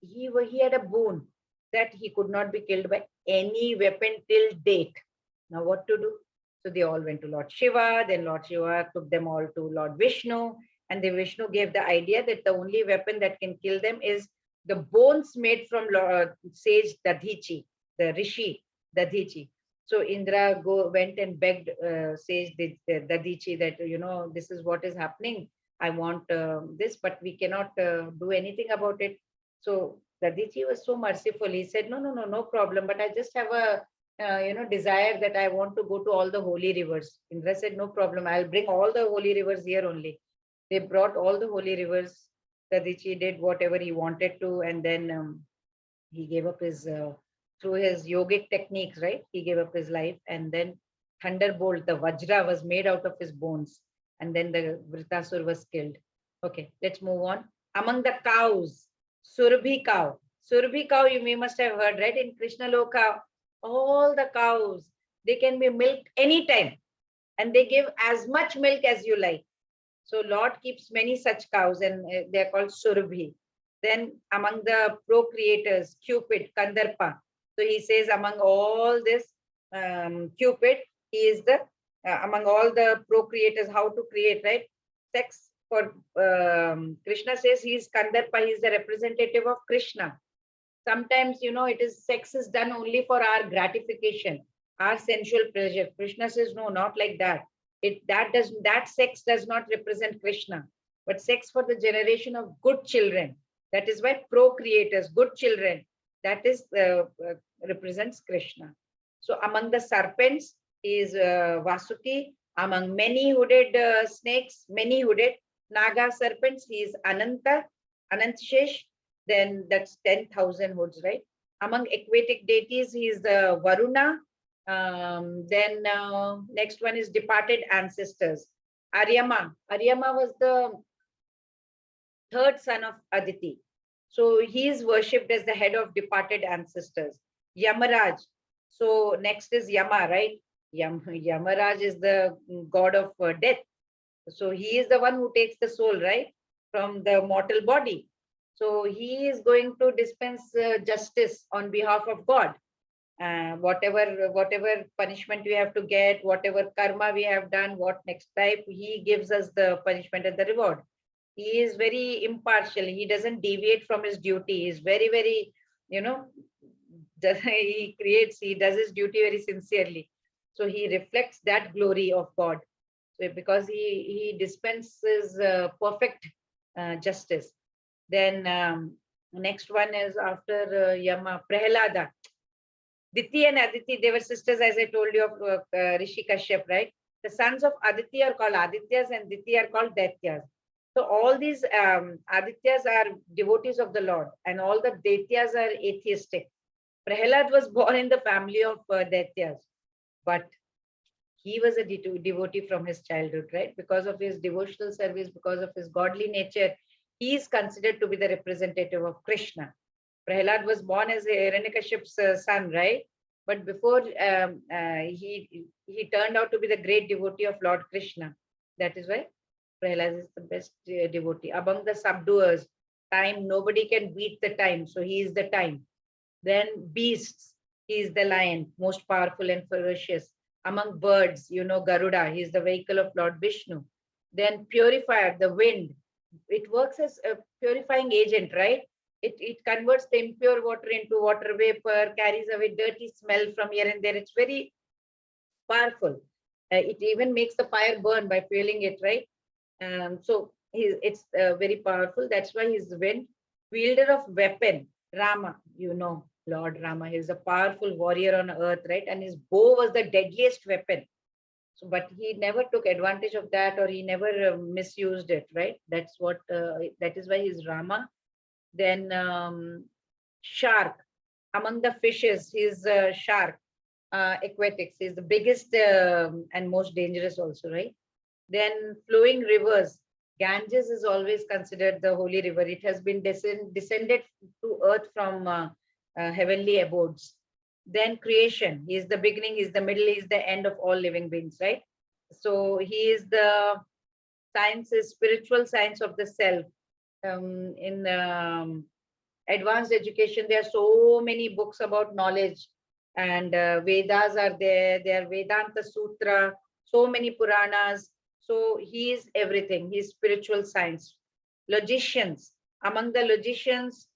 he had a boon that he could not be killed by any weapon till date. Now what to do? So they all went to Lord Shiva. Then Lord Shiva took them all to Lord Vishnu. And the Vishnu gave the idea that the only weapon that can kill them is the bones made from sage Dadhichi, the Rishi Dadhichi. So Indra went and begged sage Dadhichi that, you know, this is what is happening. I want this, but we cannot do anything about it. So Dadiji was so merciful. He said, no problem. But I just have a desire that I want to go to all the holy rivers. Indra said, no problem. I'll bring all the holy rivers here only. They brought all the holy rivers. Dadiji did whatever he wanted to, and then he gave up his through his yogic techniques, right? He gave up his life, and then thunderbolt, the Vajra, was made out of his bones, and then the Vritasur was killed. Okay, let's move on. Among the cows, Surabhi cow. Surabhi cow, you must have heard, right? In Krishna Loka, all the cows, they can be milked anytime, and they give as much milk as you like. So Lord keeps many such cows, and they're called Surabhi. Then among the procreators, Cupid, Kandarpa. So he says among all this, Cupid, he is the, among all the procreators, how to create, right? Sex for, Krishna says he is Kandarpa, he is the representative of Krishna. Sometimes, it is sex is done only for our gratification, our sensual pleasure. Krishna says, no, not like that. That sex does not represent Krishna, but sex for the generation of good children. That is why procreators, good children, that is represents Krishna. So among the serpents is Vasuki. Among many hooded snakes, many hooded Naga serpents, he is Ananta, Anantshesh. Then that's 10,000 hoods, right? Among aquatic deities, he is the Varuna. Then next one is departed ancestors. Aryama. Aryama was the third son of Aditi. So he is worshipped as the head of departed ancestors. Yamaraj. So next is Yama, right? Yamaraj is the god of death. So he is the one who takes the soul, right, from the mortal body. So he is going to dispense justice on behalf of God. Whatever punishment we have to get, whatever karma we have done, what next type, he gives us the punishment and the reward. He is very impartial. He doesn't deviate from his duty. He's very, very, he does his duty very sincerely. So he reflects that glory of God. So because he dispenses perfect justice. Then next one is after Yama, Prahlada. Diti and Aditi, they were sisters, as I told you, of Rishi Kashyap, right? The sons of Aditi are called Adityas and Diti are called Daityas. So all these Adityas are devotees of the Lord, and all the Daityas are atheistic. Prahlad was born in the family of Daityas, but he was a devotee from his childhood, right? Because of his devotional service, because of his godly nature, he is considered to be the representative of Krishna. Prahlad was born as Hiranyakashyap's son, right? But before he turned out to be the great devotee of Lord Krishna. That is why Prahlad is the best devotee. Among the subduers, time, nobody can beat the time. So he is the time. Then beasts, he is the lion, most powerful and ferocious. Among birds, Garuda, he is the vehicle of Lord Vishnu. Then purifier, the wind. It works as a purifying agent, right? It converts the impure water into water vapor, carries away dirty smell from here and there. It's very powerful. It even makes the fire burn by fueling it, right? So it's very powerful. That's why he's the wind. Wielder of weapon, Rama, Lord Rama. He's a powerful warrior on earth, right? And his bow was the deadliest weapon. So, but he never took advantage of that, or he never misused it, right? That's what, that is why he's Rama. Then shark, among the fishes, he's shark, aquatics. He's the biggest and most dangerous also, right? Then flowing rivers, Ganges is always considered the holy river. It has been descended to earth from heavenly abodes. Then creation, he is the beginning, he is the middle, he is the end of all living beings, right? So he is the sciences, spiritual science of the self. In advanced education, there are so many books about knowledge, and Vedas are there. There are Vedanta Sutra, so many Puranas. So he is everything. He is spiritual science. Logicians, among the logicians,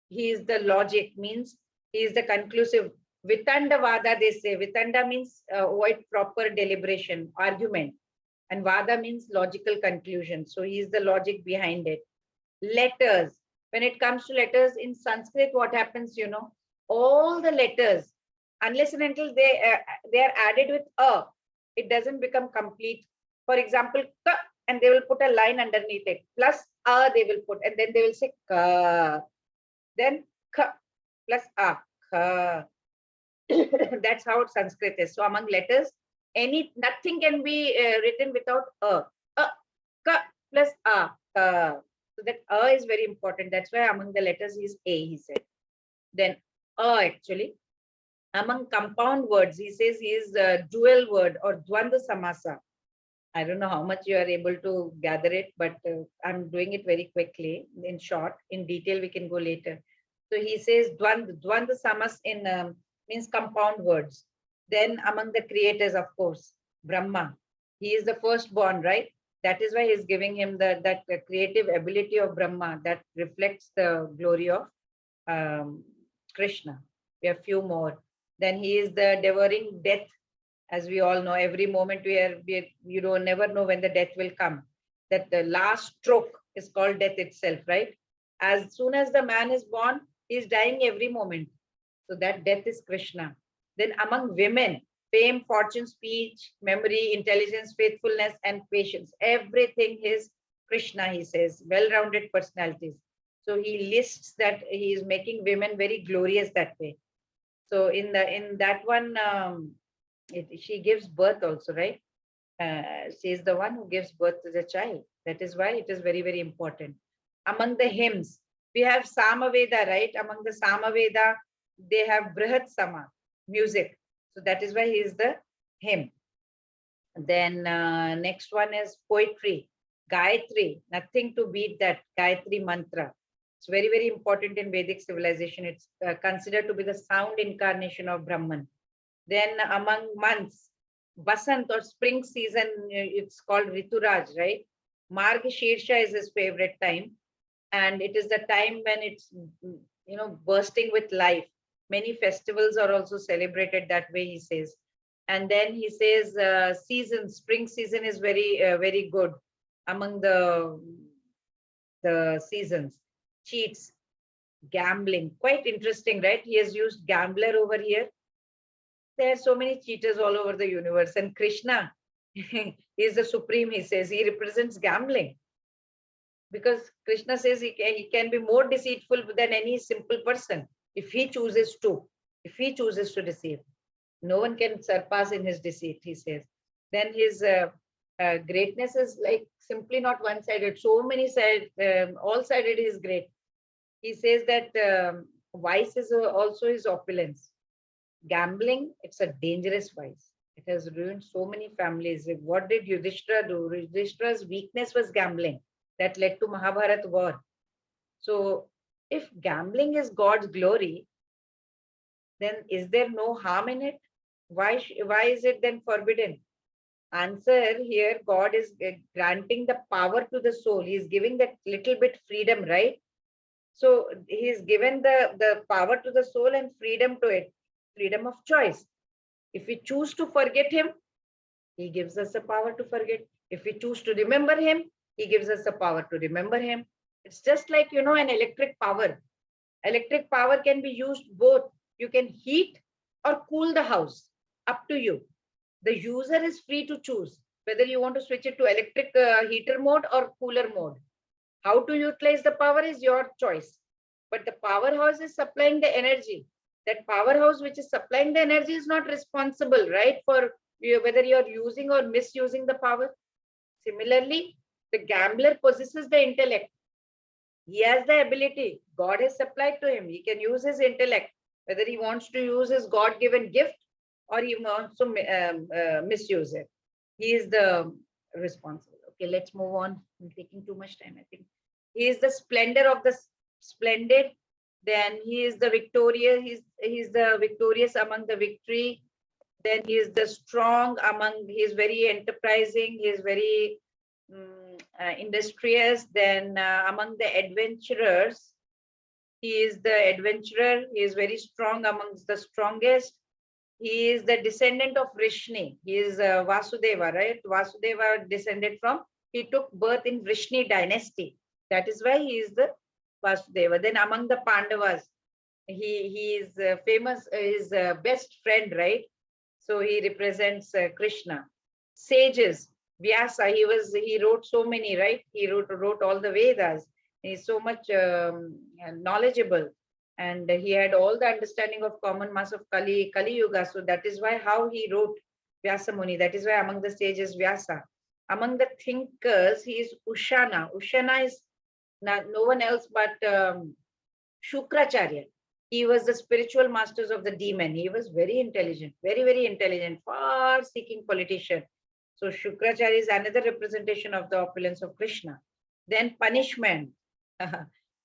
he is the logic, means he is the conclusive. Vitanda Vada, they say. Vitanda means avoid proper deliberation, argument. And Vada means logical conclusion. So he is the logic behind it. Letters. When it comes to letters in Sanskrit, what happens, all the letters, unless and until they are added with a, it doesn't become complete. For example, ka, and they will put a line underneath it, plus a they will put, and then they will say ka, then ka, plus a, ka. That's how Sanskrit is. So among letters, nothing can be written without a, ka plus a, ka. So that a is very important. That's why among the letters is a, he said. Then actually, among compound words, he says he is a dual word or dvandva samasa. I don't know how much you are able to gather it, but I'm doing it very quickly, in short. In detail, we can go later. So he says dvandva samas in means compound words. Then among the creators, of course, Brahma. He is the firstborn, right? That is why he's giving him that creative ability of Brahma that reflects the glory of Krishna. We have few more. Then he is the devouring death. As we all know, every moment you don't never know when the death will come. That the last stroke is called death itself, right? As soon as the man is born, he is dying every moment. So that death is Krishna. Then among women, fame, fortune, speech, memory, intelligence, faithfulness, and patience. Everything is Krishna, he says, well-rounded personalities. So he lists that he is making women very glorious that way. So in that one, she gives birth also, right? She is the one who gives birth to the child. That is why it is very, very important. Among the hymns, we have Samaveda, right? Among the Samaveda, they have Brihat Sama, music. So that is why he is the hymn. Then next one is poetry, Gayatri, nothing to beat that, Gayatri mantra. It's very, very important in Vedic civilization. It's considered to be the sound incarnation of Brahman. Then among months, Basant or spring season, it's called Rituraj, right? Margashirsha is his favorite time. And it is the time when it's, bursting with life. Many festivals are also celebrated that way, he says. And then he says season, spring season is very, very good among the seasons. Cheats, gambling, quite interesting, right? He has used gambler over here. There are so many cheaters all over the universe, and Krishna is the supreme, he says. He represents gambling because Krishna says he can be more deceitful than any simple person if he chooses to deceive. No one can surpass in his deceit, he says. Then his greatness is like simply not one-sided, so many sided, all-sided is great. He says that vice is also his opulence. Gambling, it's a dangerous vice. It has ruined so many families. What did Yudhishthira do? Yudhishthira's weakness was gambling. That led to Mahabharata war. So if gambling is God's glory, then is there no harm in it? Why is it then forbidden? Answer here, God is granting the power to the soul. He is giving that little bit freedom, right? So he's given the power to the soul and freedom to it, freedom of choice. If we choose to forget him, he gives us the power to forget. If we choose to remember him, he gives us the power to remember him. It's just like, an electric power. Electric power can be used both. You can heat or cool the house, up to you. The user is free to choose whether you want to switch it to electric heater mode or cooler mode. How to utilize the power is your choice. But the powerhouse is supplying the energy. That powerhouse which is supplying the energy is not responsible, right, for whether you're using or misusing the power. Similarly, the gambler possesses the intellect. He has the ability. God has supplied to him. He can use his intellect, whether he wants to use his God-given gift or he wants to misuse it. He is the responsible. Okay, let's move on. I'm taking too much time, I think. He is the splendor of the splendid. Then he is the victorious. He's the victorious among the victory. Then he is the strong among. He is very enterprising. He is very industrious. Then among the adventurers, he is the adventurer. He is very strong amongst the strongest. He is the descendant of Vrishni. He is Vasudeva, right? Vasudeva descended from, he took birth in Vrishni dynasty. That is why he is the Vasudeva. Then among the Pandavas, he is famous, his best friend, right? So he represents Krishna. Sages, Vyasa, he wrote so many, right? He wrote all the Vedas. He's so much knowledgeable, and he had all the understanding of common mass of Kali Yuga. So that is why how he wrote Vyasa Muni. That is why among the sages Vyasa. Among the thinkers, he is Ushana. Ushana is no one else but Shukracharya. He was the spiritual masters of the demon. He was very intelligent, very, very intelligent, far-seeking politician. So Shukracharya is another representation of the opulence of Krishna. Then punishment.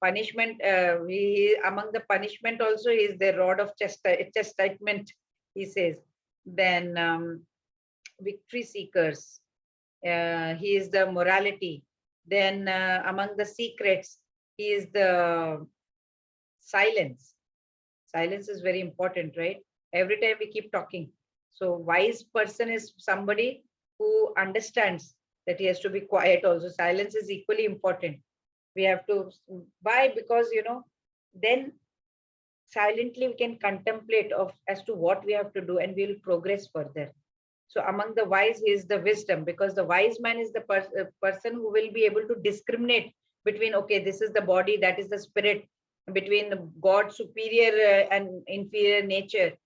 Punishment, among the punishment also is the rod of chastisement, he says. Then victory seekers. He is the morality. Then among the secrets, he is the silence. Silence is very important, right? Every time we keep talking. So wise person is somebody who understands that he has to be quiet also. Silence is equally important. We have to, why? Because, then silently we can contemplate as to what we have to do, and we will progress further. So among the wise, he is the wisdom, because the wise man is the person who will be able to discriminate between, okay, this is the body, that is the spirit, between God superior and inferior nature.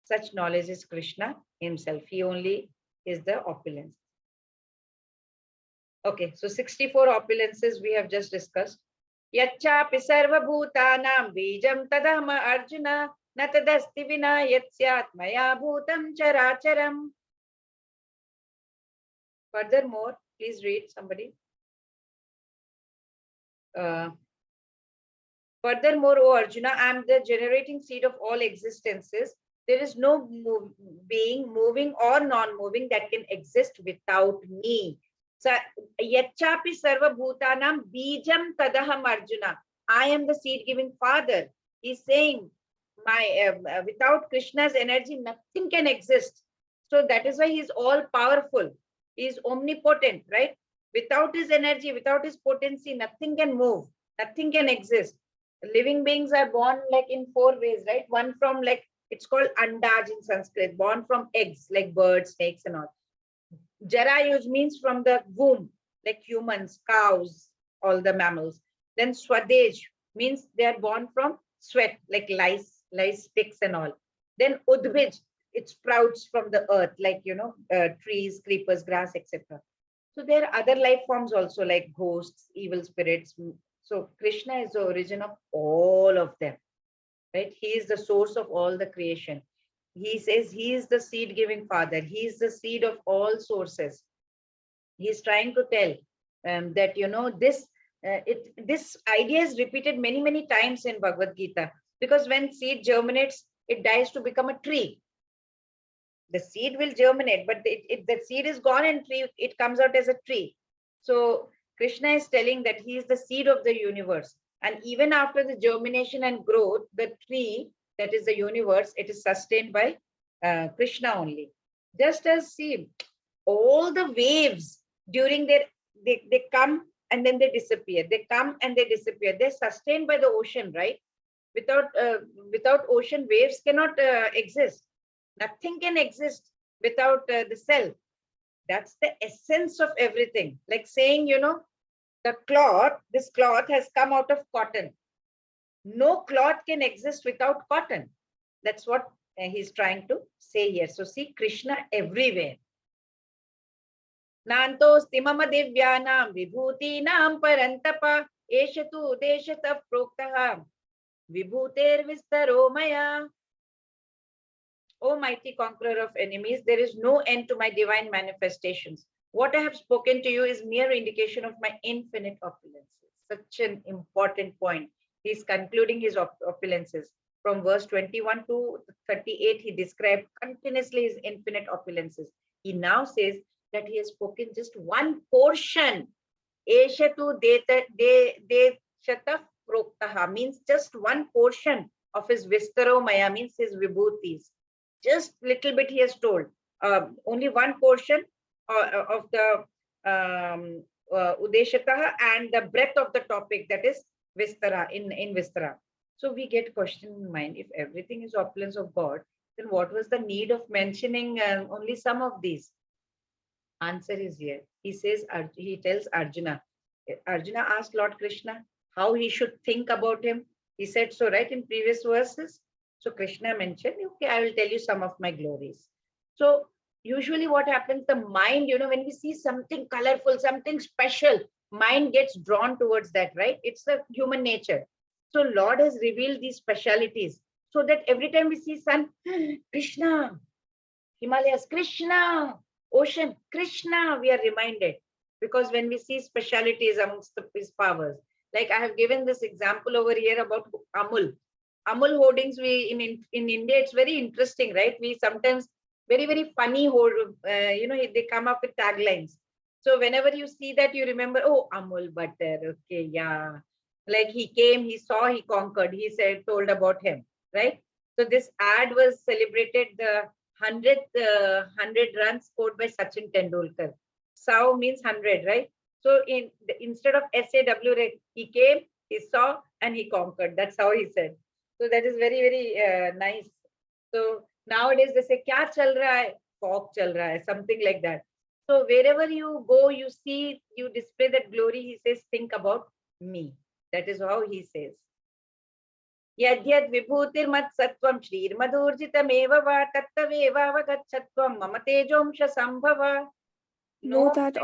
Such knowledge is Krishna himself. He only is the opulence. Okay, so 64 opulences we have just discussed. Yachapi sarva bhutanam bijam tadama arjuna natadasti vina yatsyat maya bhutam characharam. Furthermore, please read somebody. Furthermore, O Arjuna, I am the generating seed of all existences. There is no being, moving or non-moving, that can exist without me. So, Yachapi sarva bhutanam bijam tadaham Arjuna. I am the seed-giving father. He's saying, without Krishna's energy, nothing can exist. So that is why he's all-powerful. He is omnipotent, right? Without his energy, without his potency, nothing can move, nothing can exist. Living beings are born like in 4 ways, right? One from, like, it's called andaj in Sanskrit, born from eggs, like birds, snakes and all. Jarayuj means from the womb, like humans, cows, all the mammals. Then swadej means they are born from sweat, like lice sticks and all. Then udbij, it sprouts from the earth, like, trees, creepers, grass, etc. So there are other life forms also, like ghosts, evil spirits. So Krishna is the origin of all of them, right? He is the source of all the creation. He says he is the seed-giving father. He is the seed of all sources. He is trying to tell that, this idea is repeated many, many times in Bhagavad Gita, because when seed germinates, it dies to become a tree. The seed will germinate, but the seed is gone and it comes out as a tree. So Krishna is telling that he is the seed of the universe. And even after the germination and growth, the tree, that is the universe, it is sustained by Krishna only. Just as, see, all the waves during they come and then they disappear. They come and they disappear. They're sustained by the ocean, right? Without ocean, waves cannot exist. Nothing can exist without the self. That's the essence of everything. Like saying, this cloth has come out of cotton. No cloth can exist without cotton. That's what he's trying to say here. So see Krishna everywhere. Nantosti mama divyanam vibhutinam parantapa eshatu deshata proktaha vibhuter vistaro maya. O mighty conqueror of enemies, there is no end to my divine manifestations. What I have spoken to you is mere indication of my infinite opulences. Such an important point. He's concluding his opulences. From verse 21 to 38, he described continuously his infinite opulences. He now says that he has spoken just one portion. Eshatu deshata proktaha means just one portion of his vistaro maya, means his vibhutis. Just little bit he has told. Only one portion of the udeshataha and the breadth of the topic, that is Vistara, in Vistara. So we get question in mind, if everything is opulence of God, then what was the need of mentioning only some of these? Answer is here. He says, he tells Arjuna. Arjuna asked Lord Krishna how he should think about him. He said so, right, in previous verses. So Krishna mentioned, okay, I will tell you some of my glories. So usually what happens, the mind, when we see something colorful, something special, mind gets drawn towards that, right? It's the human nature. So Lord has revealed these specialities so that every time we see sun, Krishna, Himalayas, Krishna, ocean, Krishna, we are reminded. Because when we see specialities amongst his powers, like I have given this example over here about Amul. Amul hoardings, in India, it's very interesting, right? We sometimes very, very funny, they come up with taglines. So whenever you see that, you remember, oh, Amul butter, okay, yeah. Like he came, he saw, he conquered, he said, told about him, right? So this ad was celebrated the 100 runs scored by Sachin Tendulkar. Saw means 100, right? So instead of SAW, he came, he saw, and he conquered. That's how he said. So that is very, very nice. So nowadays they say, "Kya chal raha hai? Fog chal raha hai," something like that. So wherever you go, you see, you display that glory. He says, "Think about me." That is how he says. यद्यद् विभूतिर्मत्सत्त्वं श्रीर्मधूर्जितमेव वा तत्तवेवावगच्छत्वं मम तेजोंश संभव. Know that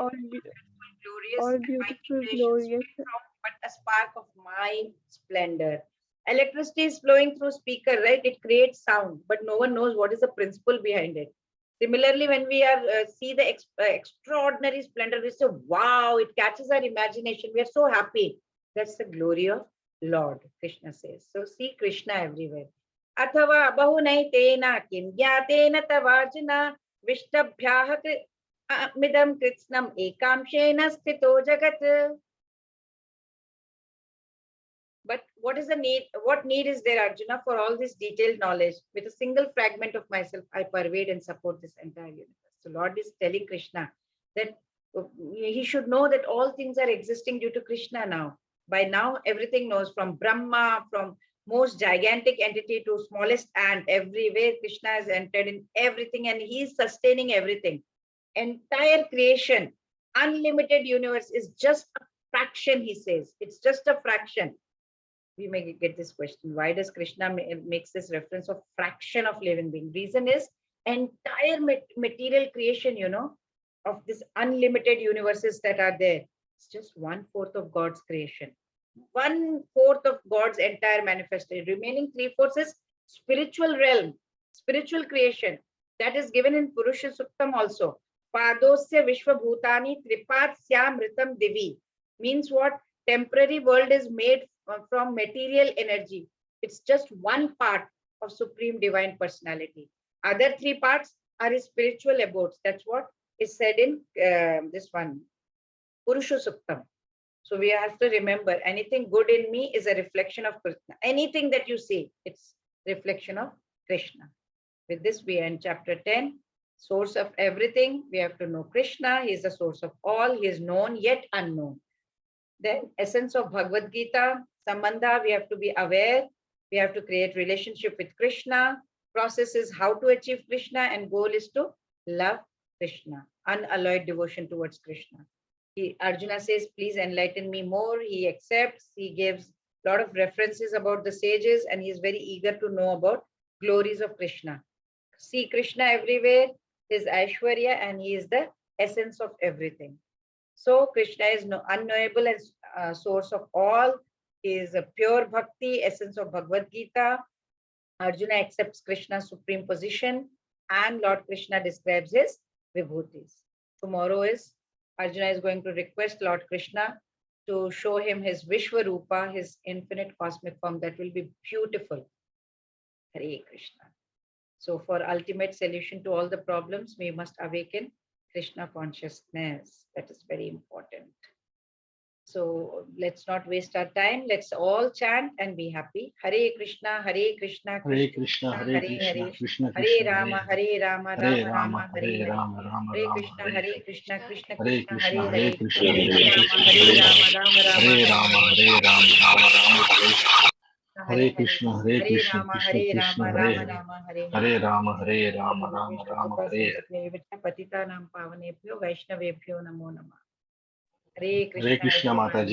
Glorious all and my beautiful, creations glorious. free from but a spark of my splendor. Electricity is flowing through speaker, right? It creates sound, but no one knows what is the principle behind it. Similarly, when we are see the extraordinary splendor, we say, wow, it catches our imagination. We are so happy. That's the glory of Lord, Krishna says. So see Krishna everywhere. Athava bahunaytena kim gyatena tavarjuna vishtabhyah midam kritsnam ekamshena sthito jagat. But what is the need? What need is there, Arjuna, for all this detailed knowledge? With a single fragment of myself, I pervade and support this entire universe. So Lord is telling Krishna that he should know that all things are existing due to Krishna now. By now, everything knows, from Brahma, from most gigantic entity to smallest ant, everywhere Krishna has entered in everything and he is sustaining everything. Entire creation, unlimited universe is just a fraction, he says. It's just a fraction. We may get this question, why does Krishna makes this reference of fraction of living being? Reason is entire material creation, of this unlimited universes that are there, it's just 1/4 of God's creation. 1/4 of God's entire manifestation. Remaining 3/4 is spiritual realm, spiritual creation. That is given in Purusha Suktam also. Padosya Vishwabhutani Tripatsya Mritam Divi. Means what? Temporary world is made from material energy. It's just one part of Supreme Divine Personality. Other three parts are his spiritual abodes. That's what is said in this one, Purusha Suktam. So we have to remember, anything good in me is a reflection of Krishna. Anything that you see, it's reflection of Krishna. With this, we end chapter 10. Source of everything. We have to know Krishna. He is the source of all. He is known yet unknown. Then essence of Bhagavad Gita, Sambandha, we have to be aware. We have to create relationship with Krishna. Process is how to achieve Krishna, and goal is to love Krishna. Unalloyed devotion towards Krishna. Arjuna says, please enlighten me more. He accepts. He gives a lot of references about the sages, and he is very eager to know about glories of Krishna. See Krishna everywhere, his Aishwarya, and he is the essence of everything. So Krishna is unknowable and source of all. He is a pure bhakti, essence of Bhagavad Gita. Arjuna accepts Krishna's supreme position, and Lord Krishna describes his vibhutis. Tomorrow is Arjuna is going to request Lord Krishna to show him his Vishwarupa, his infinite cosmic form. That will be beautiful. Hare Krishna. So for ultimate solution to all the problems, we must awaken Krishna consciousness. That is very important. So let's not waste our time. Let's all chant and be happy. Hare Krishna, Hare Krishna, Hare Krishna, Hare Krishna, Hare. Krishna Hare Krishna, Rama, Hare Rama, Hare Rama Rama, Rama, Hare Hare. Rama, Rama Hare Rama, Krishna, Hare Hare Hare. Krishna, Krishna Hare Krishna, Krishna, Hare Hare Hare. Krishna, Hare Krishna Rama, Krishna, Hare Hare Rama, Rama, Rama Rama, Hare Hare Rama, Hare. Hare Rama, Rama Rama, Hare Hare Hare Hare. Krishna, Hare Hare Krishna, Rama, Krishna Hare Krishna, Rama, Hare Rama Hare. Rama, Hare Hare. Hare Rama, Hare Rama, Rama Rama, Hare Hare. पतितानां पावनेभ्यो वैष्णवेभ्यो नमो नमः. हरे Hare Krishna Krishna, everyone. Mataji.